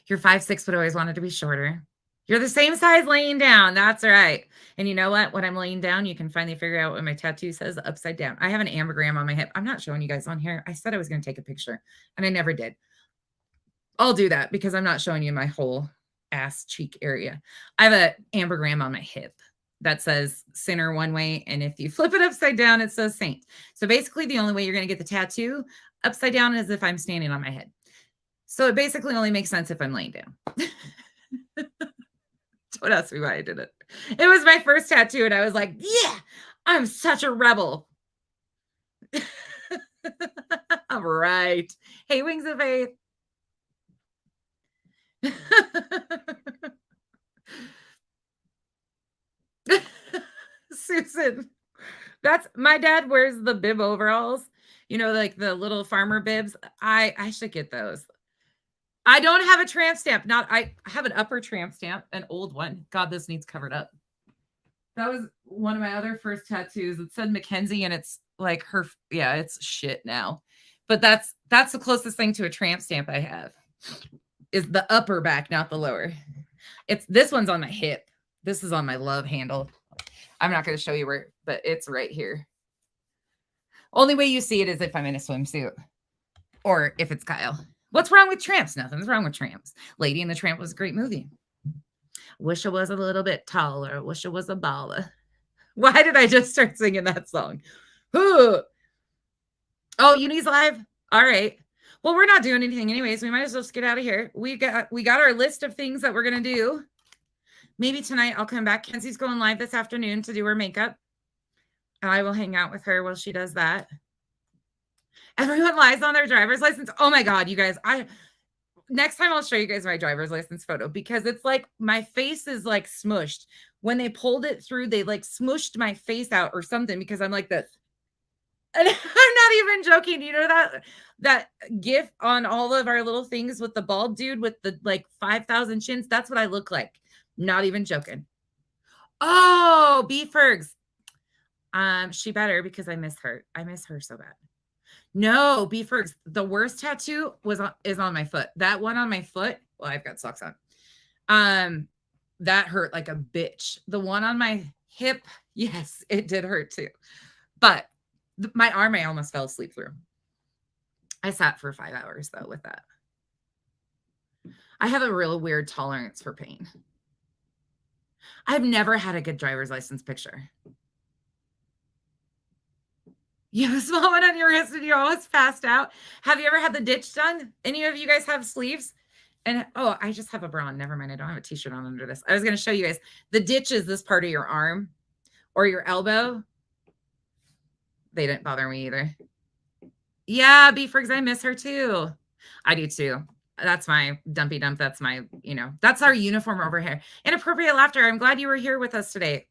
You're 5'6", but always wanted to be shorter. You're the same size laying down. That's right. And you know what? When I'm laying down, you can finally figure out what my tattoo says upside down. I have an ambergram on my hip. I'm not showing you guys on here. I said I was going to take a picture and I never did. I'll do that because I'm not showing you my whole ass cheek area. I have an ambergram on my hip that says sinner one way. And if you flip it upside down, it says saint. So basically the only way you're going to get the tattoo upside down is if I'm standing on my head. So it basically only makes sense if I'm laying down. Don't ask me why I did it. It was my first tattoo, and I was like, yeah, I'm such a rebel. All right. Hey, Wings of Faith. Susan. That's my dad wears the bib overalls, you know, like the little farmer bibs. I should get those. I don't have a tramp stamp. I have an upper tramp stamp, an old one. God, this needs covered up. That was one of my other first tattoos. It said Mackenzie, and it's like her. Yeah, it's shit now. But that's the closest thing to a tramp stamp I have. Is the upper back, not the lower. This one's on my hip. This is on my love handle. I'm not going to show you where, but it's right here. Only way you see it is if I'm in a swimsuit or if it's Kyle. What's wrong with tramps? Nothing's wrong with tramps. Lady and the Tramp was a great movie. Wish I was a little bit taller. Wish I was a baller. Why did I just start singing that song? Ooh. Oh, Uni's live? All right. Well, we're not doing anything anyways. We might as well just get out of here. We got our list of things that we're going to do. Maybe tonight I'll come back. Kenzie's going live this afternoon to do her makeup. And I will hang out with her while she does that. Everyone lies on their driver's license. Oh my God, you guys. Next time I'll show you guys my driver's license photo because it's like my face is like smushed. When they pulled it through, they like smushed my face out or something because I'm like this. And I'm not even joking. You know that gif on all of our little things with the bald dude with the like 5,000 chins? That's what I look like. Not even joking. Oh, B Fergs. She better because I miss her. I miss her so bad. No, B Fergs. The worst tattoo is on my foot. That one on my foot. Well, I've got socks on. That hurt like a bitch. The one on my hip, yes, it did hurt too. But my arm, I almost fell asleep through. I sat for 5 hours though with that. I have a real weird tolerance for pain. I've never had a good driver's license picture. You have a small one on your wrist and you almost passed out. Have you ever had the ditch done? Any of you guys have sleeves? And oh, I just have a bra on. Never mind. I don't have a t-shirt on under this. I was going to show you guys. The ditch is this part of your arm or your elbow. They didn't bother me either. Yeah, B Fergs, I miss her too. I do too. That's my dumpy dump. That's my, that's our uniform over here. Inappropriate laughter. I'm glad you were here with us today.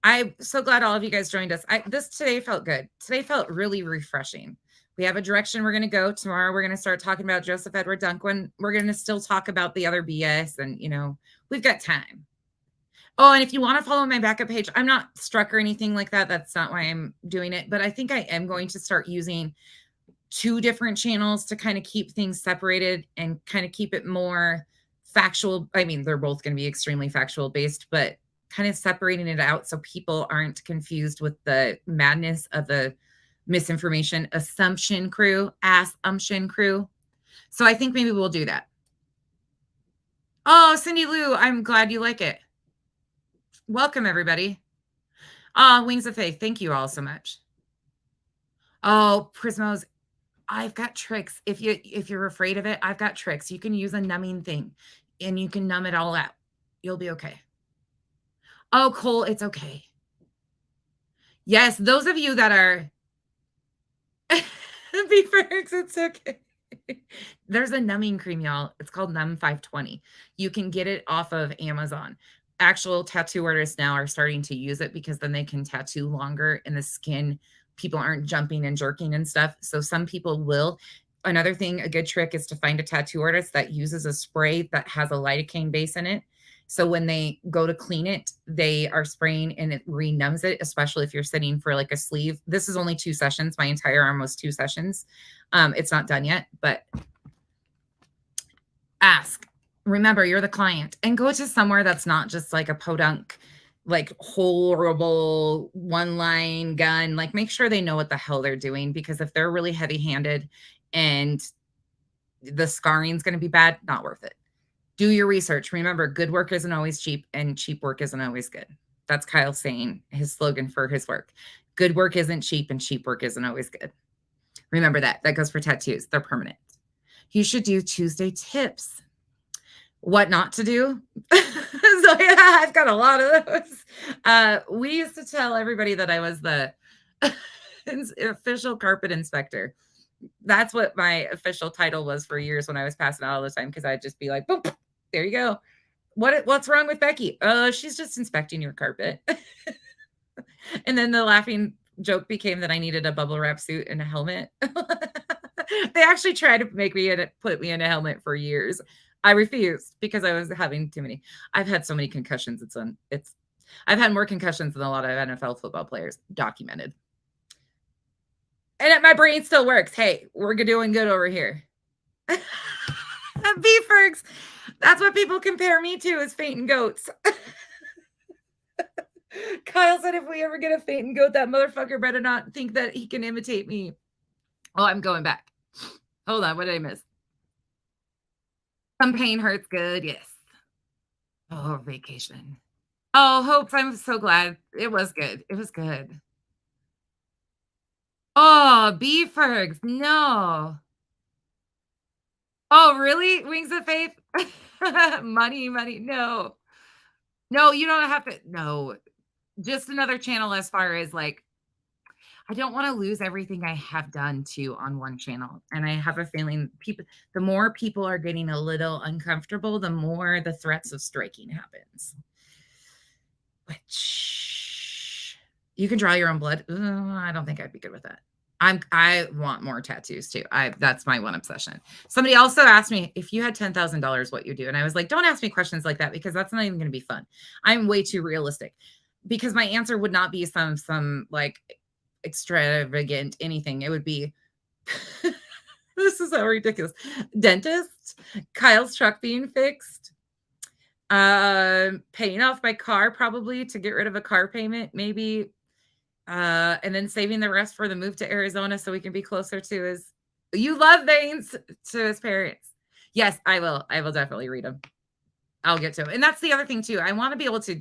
I'm so glad all of you guys joined us. This today felt good. Today felt really refreshing. We have a direction we're going to go. Tomorrow, we're going to start talking about Joseph Edward Duncan. We're going to still talk about the other BS and, we've got time. Oh, and if you want to follow my backup page, I'm not struck or anything like that. That's not why I'm doing it. But I think I am going to start using 2 different channels to kind of keep things separated and kind of keep it more factual. I mean, they're both going to be extremely factual based, but kind of separating it out so people aren't confused with the madness of the misinformation assumption crew. So I think maybe we'll do that. Oh, Cindy Lou, I'm glad you like it. Welcome, everybody. Wings of Faith, thank you all so much. Oh, Prismos, I've got tricks. If you're afraid of it, I've got tricks. You can use a numbing thing and you can numb it all out. You'll be okay. Oh, Cole, it's okay. Yes, those of you that are B Fergs, it's okay. There's a numbing cream, y'all. It's called Numb 520. You can get it off of Amazon. Actual tattoo artists now are starting to use it because then they can tattoo longer in the skin. People aren't jumping and jerking and stuff. So some people will. Another thing, a good trick is to find a tattoo artist that uses a spray that has a lidocaine base in it. So when they go to clean it, they are spraying and it renumbs it, especially if you're sitting for like a sleeve. This is only 2 sessions. My entire arm was 2 sessions. It's not done yet, but ask. Remember, you're the client and go to somewhere that's not just like a podunk, like horrible one-line gun. Like make sure they know what the hell they're doing, because if they're really heavy-handed and the scarring's going to be bad, not worth it. Do your research. Remember, good work isn't always cheap and cheap work isn't always good. That's Kyle saying his slogan for his work. Good work isn't cheap and cheap work isn't always good. Remember that. That goes for tattoos. They're permanent. You should do Tuesday tips. What not to do? So yeah, I've got a lot of those. We used to tell everybody that I was the official carpet inspector. That's what my official title was for years when I was passing out all the time, because I'd just be like, boom, there you go. What's wrong with Becky? She's just inspecting your carpet. And then the laughing joke became that I needed a bubble wrap suit and a helmet. They actually tried to put me in a helmet for years. I refused because I was having too many. I've had so many concussions. I've had more concussions than a lot of NFL football players documented. And my brain still works. Hey, we're doing good over here. Beefers. That's what people compare me to, is fainting goats. Kyle said if we ever get a fainting goat, that motherfucker better not think that he can imitate me. Oh, I'm going back. Hold on. What did I miss? Some pain hurts good. Yes. Oh, vacation. Oh, Hopes. I'm so glad. It was good. It was good. Oh, Beefergs. No. Oh, really? Wings of Faith? Money. No. No, you don't have to. No. Just another channel as far as like, I don't want to lose everything I have done too on one channel. And I have a feeling the more people are getting a little uncomfortable, the more the threats of striking happens. Which you can draw your own blood. I don't think I'd be good with that. I want more tattoos too. That's my one obsession. Somebody also asked me, if you had $10,000, what you do? And I was like, don't ask me questions like that, because that's not even going to be fun. I'm way too realistic, because my answer would not be some like extravagant anything. It would be, this is so ridiculous. Dentist, Kyle's truck being fixed, paying off my car probably to get rid of a car payment, maybe. And then saving the rest for the move to Arizona so we can be closer to his, you love veins, to his parents. Yes, I will. I will definitely read them. I'll get to it. And that's the other thing too. I want to be able to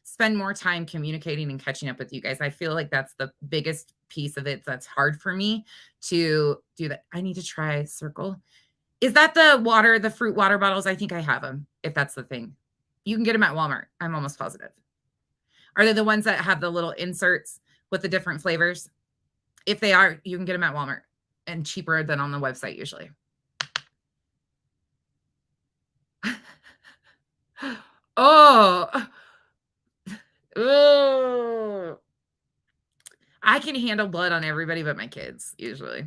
spend more time communicating and catching up with you guys. I feel like that's the biggest piece of it that's hard for me to do. That I need to try Circle. Is that the fruit water bottles? I think I have them, if that's the thing. You can get them at Walmart. I'm almost positive. Are they the ones that have the little inserts with the different flavors? If they are, you can get them at Walmart, and cheaper than on the website usually. Oh, I can handle blood on everybody but my kids usually.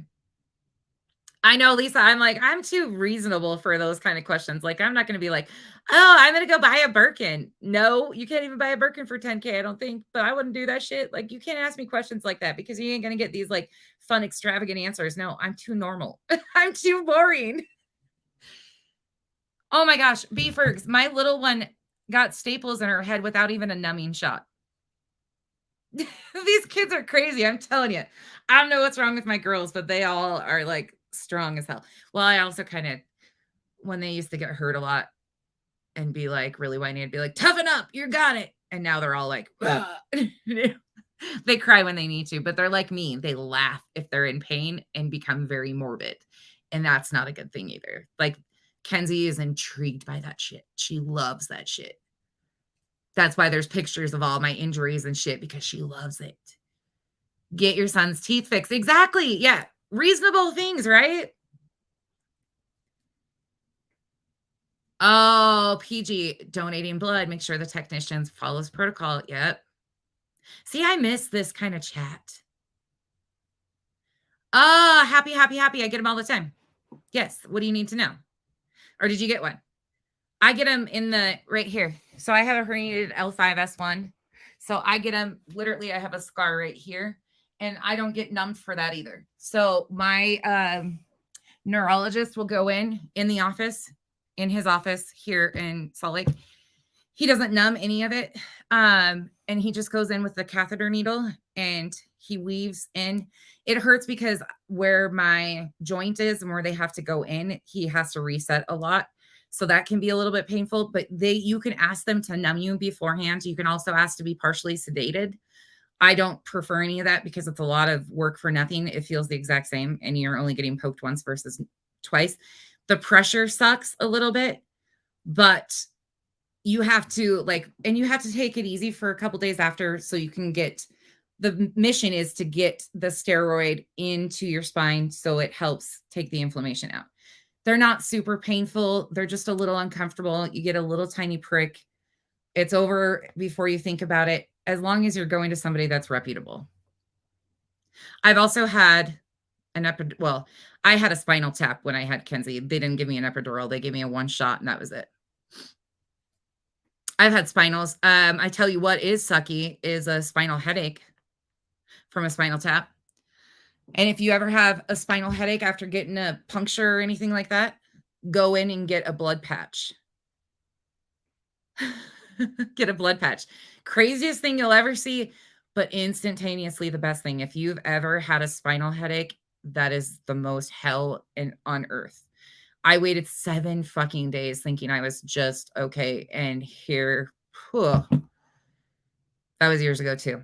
I know, Lisa, I'm too reasonable for those kind of questions. Like, I'm not going to be like, oh, I'm going to go buy a Birkin. No, you can't even buy a Birkin for $10K, I don't think, but I wouldn't do that shit. Like, you can't ask me questions like that, because you ain't going to get these like fun, extravagant answers. No, I'm too normal. I'm too boring. Oh my gosh, Beefergs, my little one got staples in her head without even a numbing shot. These kids are crazy. I'm telling you. I don't know what's wrong with my girls, but they all are like strong as hell. Well, I also kind of, when they used to get hurt a lot and be like really whiny, I'd be like, toughen up, you got it. And now they're all like, they cry when they need to, but they're like me. They laugh if they're in pain and become very morbid. And that's not a good thing either. Like, Kenzie is intrigued by that shit. She loves that shit. That's why there's pictures of all my injuries and shit, because she loves it. Get your son's teeth fixed. Exactly. Yeah. Reasonable things, right? Oh, PG, donating blood. Make sure the technicians follows protocol. Yep. See, I miss this kind of chat. Oh, happy. I get them all the time. Yes. What do you need to know? Or did you get one? I get them in the right here. So I have a herniated L5S1. So I get them literally, I have a scar right here, and I don't get numbed for that either. So my neurologist will go in the office, in his office here in Salt Lake. He doesn't numb any of it. And he just goes in with the catheter needle and he weaves in. It hurts because where my joint is and where they have to go in, he has to reset a lot. So that can be a little bit painful, but you can ask them to numb you beforehand. You can also ask to be partially sedated. I don't prefer any of that because it's a lot of work for nothing. It feels the exact same, and you're only getting poked once versus twice. The pressure sucks a little bit, but you have to and you have to take it easy for a couple days after so you can get the mission is to get the steroid into your spine so it helps take the inflammation out. They're not super painful. They're just a little uncomfortable. You get a little tiny prick. It's over before you think about it, as long as you're going to somebody that's reputable. I've also had I had a spinal tap when I had Kenzie. They didn't give me an epidural. They gave me a one shot and that was it. I've had spinals. I tell you what is sucky is a spinal headache from a spinal tap. And if you ever have a spinal headache after getting a puncture or anything like that, go in and get a blood patch. Get a blood patch. Craziest thing you'll ever see, but instantaneously the best thing. If you've ever had a spinal headache, that is the most hell on earth. I waited 7 fucking days thinking I was just okay. And here, that was years ago too.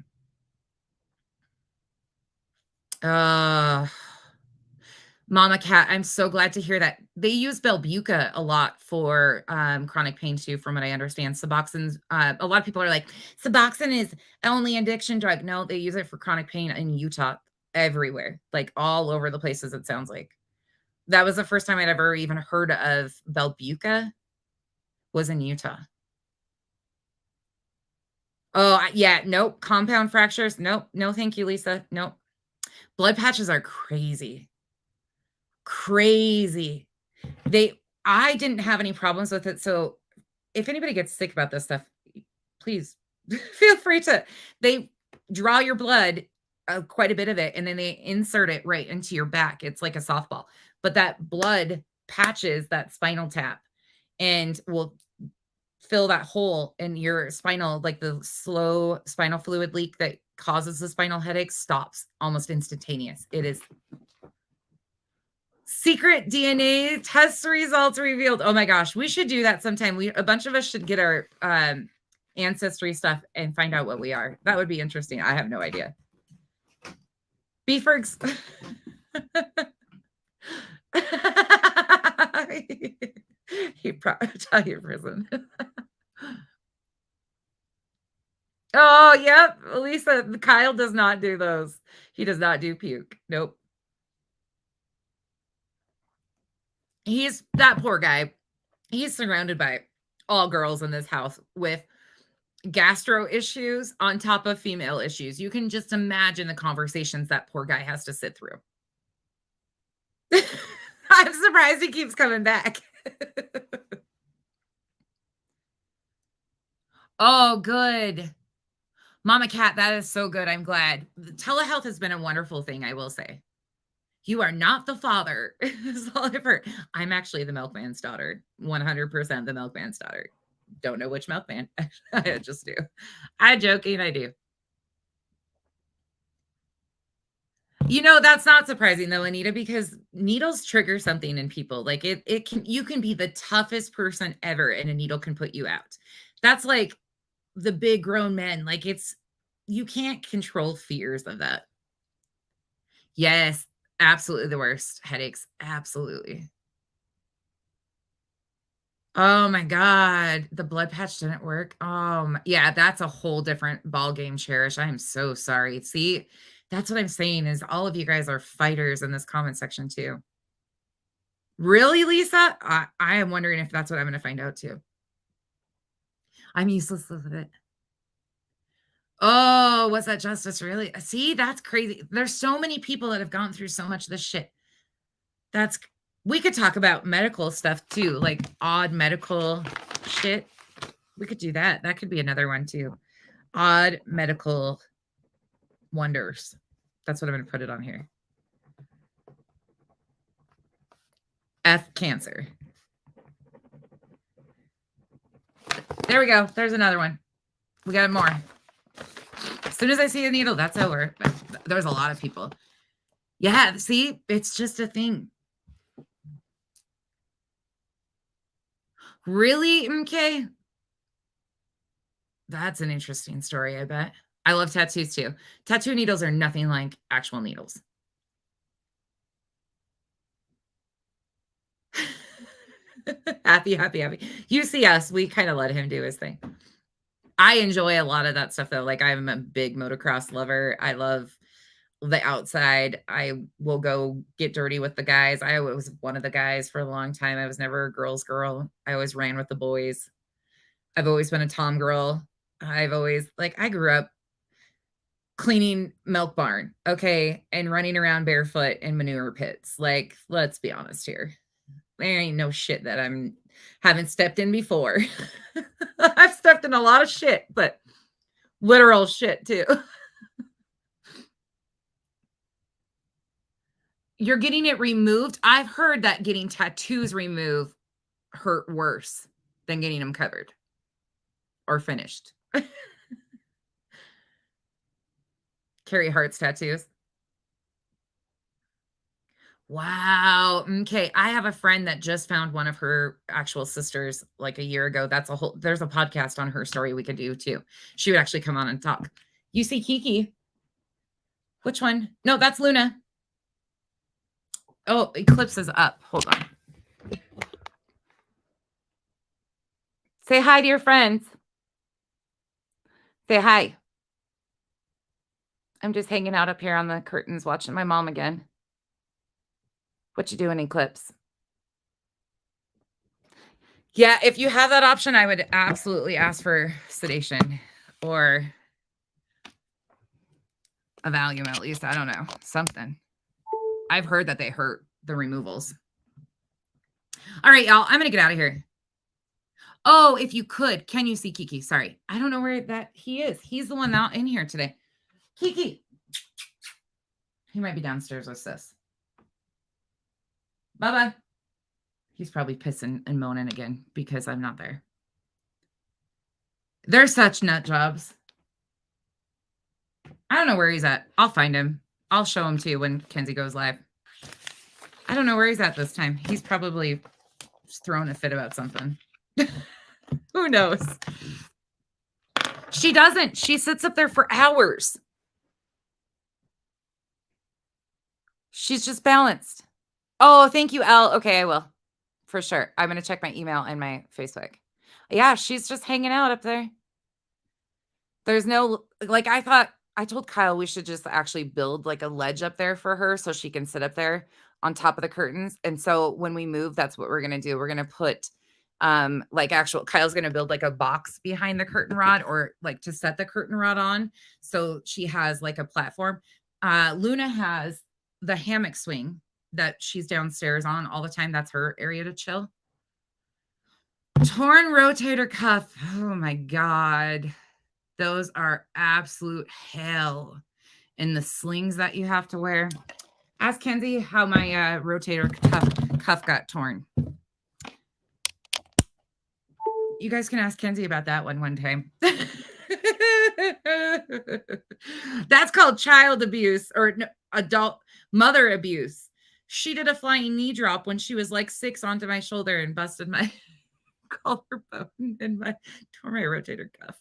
Mama Cat, I'm so glad to hear that. They use Belbuca a lot for chronic pain too, from what I understand. Suboxone's, a lot of people are like, Suboxone is only addiction drug. No, they use it for chronic pain in Utah, everywhere, like all over the places, it sounds like. That was the first time I'd ever even heard of Belbuca, was in Utah. Oh, yeah, nope. Compound fractures, nope. No, thank you, Lisa. Nope. Blood patches are crazy. Crazy. I didn't have any problems with it. So if anybody gets sick about this stuff, please feel free to, they draw your blood, quite a bit of it, and then they insert it right into your back. It's like a softball, but that blood patches that spinal tap and will fill that hole in your spinal, like the slow spinal fluid leak that causes the spinal headache stops almost instantaneous. It is secret DNA test results revealed. Oh my gosh, we should do that sometime. A bunch of us should get our ancestry stuff and find out what we are. That would be interesting. I have no idea. Beefergs. He probably tell you prison. Oh, yep. Lisa, Kyle does not do those. He does not do puke. Nope. He's that poor guy. He's surrounded by all girls in this house with gastro issues on top of female issues. You can just imagine the conversations that poor guy has to sit through. I'm surprised he keeps coming back. Oh, good. Mama Cat, that is so good. I'm glad. Telehealth has been a wonderful thing, I will say. You are not the father. Is all I've heard. I'm actually the milkman's daughter. 100% the milkman's daughter. Don't know which milkman. I just do. I'm joking. I do. You know, that's not surprising though, Anita, because needles trigger something in people. Like you can be the toughest person ever and a needle can put you out. That's like the big grown men. Like you can't control fears of that. Yes, absolutely the worst. Headaches. Absolutely. Oh my God. The blood patch didn't work. Yeah, that's a whole different ball game, Cherish. I am so sorry. See, that's what I'm saying is all of you guys are fighters in this comment section too. Really, Lisa? I am wondering if that's what I'm going to find out too. I'm useless with it. Oh, was that justice? Really? See, that's crazy. There's so many people that have gone through so much of this shit. We could talk about medical stuff too, like odd medical shit. We could do that. That could be another one too. Odd medical wonders. That's what I'm going to put it on here. F cancer. There we go. There's another one. We got more. As soon as I see a needle, that's over. There's a lot of people. Yeah, see, it's just a thing. Really? Okay. That's an interesting story, I bet. I love tattoos too. Tattoo needles are nothing like actual needles. Happy. You see us, we kind of let him do his thing. I enjoy a lot of that stuff though. Like I'm a big motocross lover. I love the outside. I will go get dirty with the guys. I was one of the guys for a long time. I was never a girl's girl. I always ran with the boys. I've always been a tom girl. I've always I grew up cleaning milk barn, okay, and running around barefoot in manure pits. Like, let's be honest here. There ain't no shit that I'm haven't stepped in before. I've stepped in a lot of shit, but literal shit too. You're getting it removed. I've heard that getting tattoos removed hurt worse than getting them covered or finished. Carrie Hart's tattoos. Wow. Okay. I have a friend that just found one of her actual sisters like a year ago. There's a podcast on her story we could do too. She would actually come on and talk. You see Kiki. Which one? No, that's Luna. Oh, Eclipse is up. Hold on. Say hi to your friends. Say hi. I'm just hanging out up here on the curtains watching my mom again. What you doing, Eclipse? Yeah, if you have that option, I would absolutely ask for sedation or a Valium at least. I don't know. Something. I've heard that they hurt, the removals. All right, y'all. I'm going to get out of here. Oh, if you could, can you see Kiki? Sorry. I don't know where that he is. He's the one out in here today. Kiki. He might be downstairs with sis. Bye-bye. He's probably pissing and moaning again because I'm not there. They're such nut jobs. I don't know where he's at. I'll find him. I'll show him to you when Kenzie goes live. I don't know where he's at this time. He's probably throwing a fit about something. Who knows? She doesn't. She sits up there for hours. She's just balanced. Oh, thank you, Elle. Okay, I will. For sure. I'm going to check my email and my Facebook. Yeah, she's just hanging out up there. There's no, I told Kyle we should just actually build like a ledge up there for her so she can sit up there on top of the curtains. And so when we move, that's what we're going to do. We're going to put Kyle's going to build like a box behind the curtain rod or like to set the curtain rod on. So she has like a platform. Luna has the hammock swing that she's downstairs on all the time. That's her area to chill. Torn rotator cuff. Oh my God. Those are absolute hell. And the slings that you have to wear. Ask Kenzie how my rotator cuff got torn. You guys can ask Kenzie about that one time. That's called child abuse or adult mother abuse. She did a flying knee drop when she was like 6 onto my shoulder and busted my collarbone and tore my rotator cuff.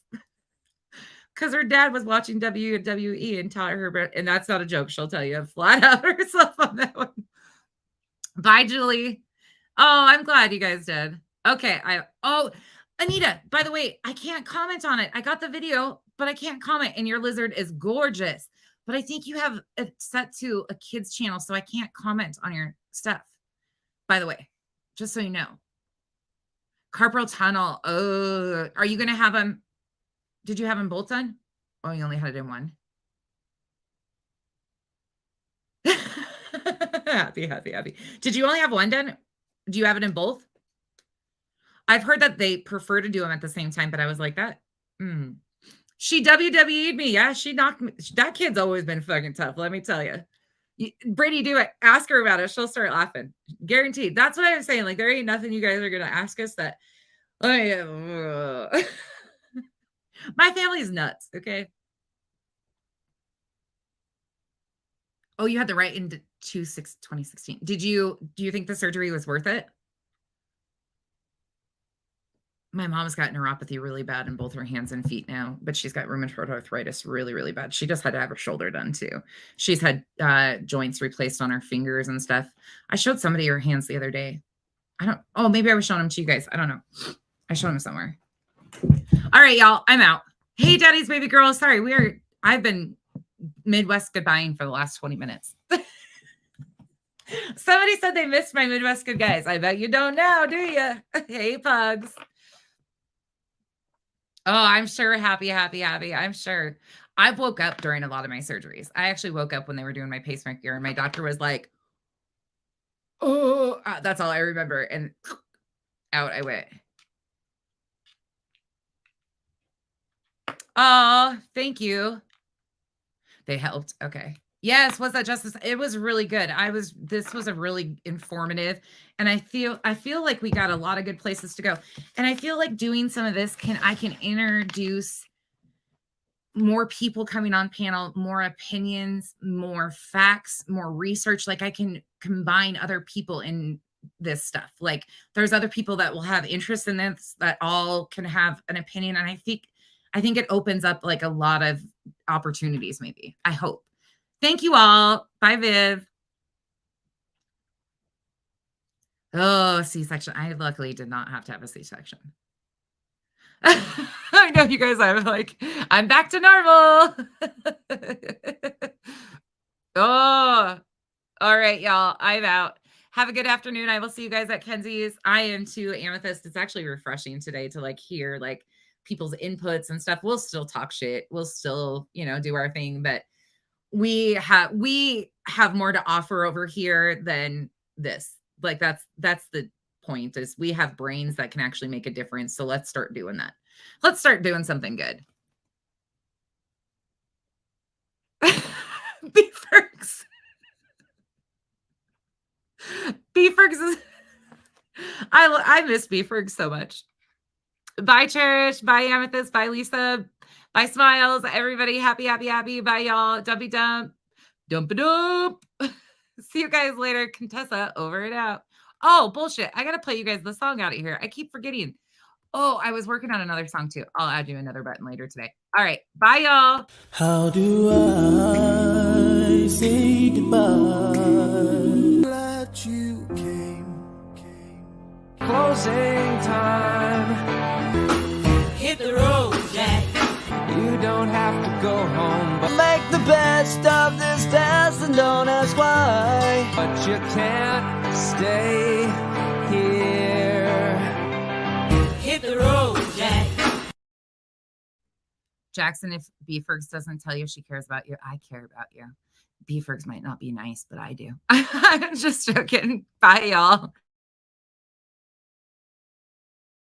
Because her dad was watching WWE and taught her, and that's not a joke. She'll tell you flat out herself on that one. Bye, Julie. Oh, I'm glad you guys did. Okay. Anita, by the way, I can't comment on it. I got the video, but I can't comment. And your lizard is gorgeous. But I think you have it set to a kid's channel, so I can't comment on your stuff. By the way, just so you know. Carpal tunnel. Oh, are you going to have them? Did you have them both done? Oh, you only had it in one. Happy. Did you only have one done? Do you have it in both? I've heard that they prefer to do them at the same time, but I was like that. She WWE'd me. Yeah, she knocked me. That kid's always been fucking tough. Let me tell you. Brady, do it. Ask her about it. She'll start laughing. Guaranteed. That's what I'm saying. Like, there ain't nothing you guys are going to ask us that. My family's nuts. Okay. Oh, you had the right in 2016. Do you think the surgery was worth it? My mom's got neuropathy really bad in both her hands and feet now, but she's got rheumatoid arthritis really, really bad. She just had to have her shoulder done too. She's had joints replaced on her fingers and stuff. I showed somebody her hands the other day. Oh, maybe I was showing them to you guys. I don't know. I showed them somewhere. All right, y'all. I'm out. Hey, daddy's baby girl. Sorry, I've been Midwest goodbying for the last 20 minutes. Somebody said they missed my Midwest good guys. I bet you don't now, do you? Hey, pugs. Oh, I'm sure. Happy. I'm sure. I woke up during a lot of my surgeries. I actually woke up when they were doing my pacemaker, and my doctor was like, oh, that's all I remember. And out I went. Oh, thank you. They helped. Okay. Yes, was that justice? It was really good. This was a really informative, and I feel like we got a lot of good places to go. And I feel like doing some of this I can introduce more people coming on panel, more opinions, more facts, more research. Like I can combine other people in this stuff. Like there's other people that will have interest in this that all can have an opinion. And I think it opens up like a lot of opportunities, maybe. I hope. Thank you all. Bye, Viv. Oh, C-section. I luckily did not have to have a C-section. I know you guys, I'm like, I'm back to normal. Oh, all right, y'all. I'm out. Have a good afternoon. I will see you guys at Kenzie's. I am too, Amethyst. It's actually refreshing today to like hear like people's inputs and stuff. We'll still talk shit. We'll still, do our thing, but we have more to offer over here than this. Like that's the point, is we have brains that can actually make a difference. So let's start doing that. Let's start doing something good. Beefergs. Beefergs is I miss Beefergs so much. Bye, Cherish. Bye, Amethyst. Bye, Lisa. Bye, Smiles. Everybody happy. Bye, y'all. Dumpy dump. Dump. See you guys later. Contessa, over and out. Oh, bullshit. I got to play you guys the song out of here. I keep forgetting. Oh, I was working on another song too. I'll add you another button later today. All right. Bye, y'all. How do I say goodbye? Glad you came. Closing time. Hit the road, Jack. You don't have to go home, but Make the best of this test and don't ask why. you can't stay here. Hit the road, Jack. Jackson, if Beefergs doesn't tell you she cares about you, I care about you. Beefergs might not be nice, but I do. I'm just joking. Bye, y'all.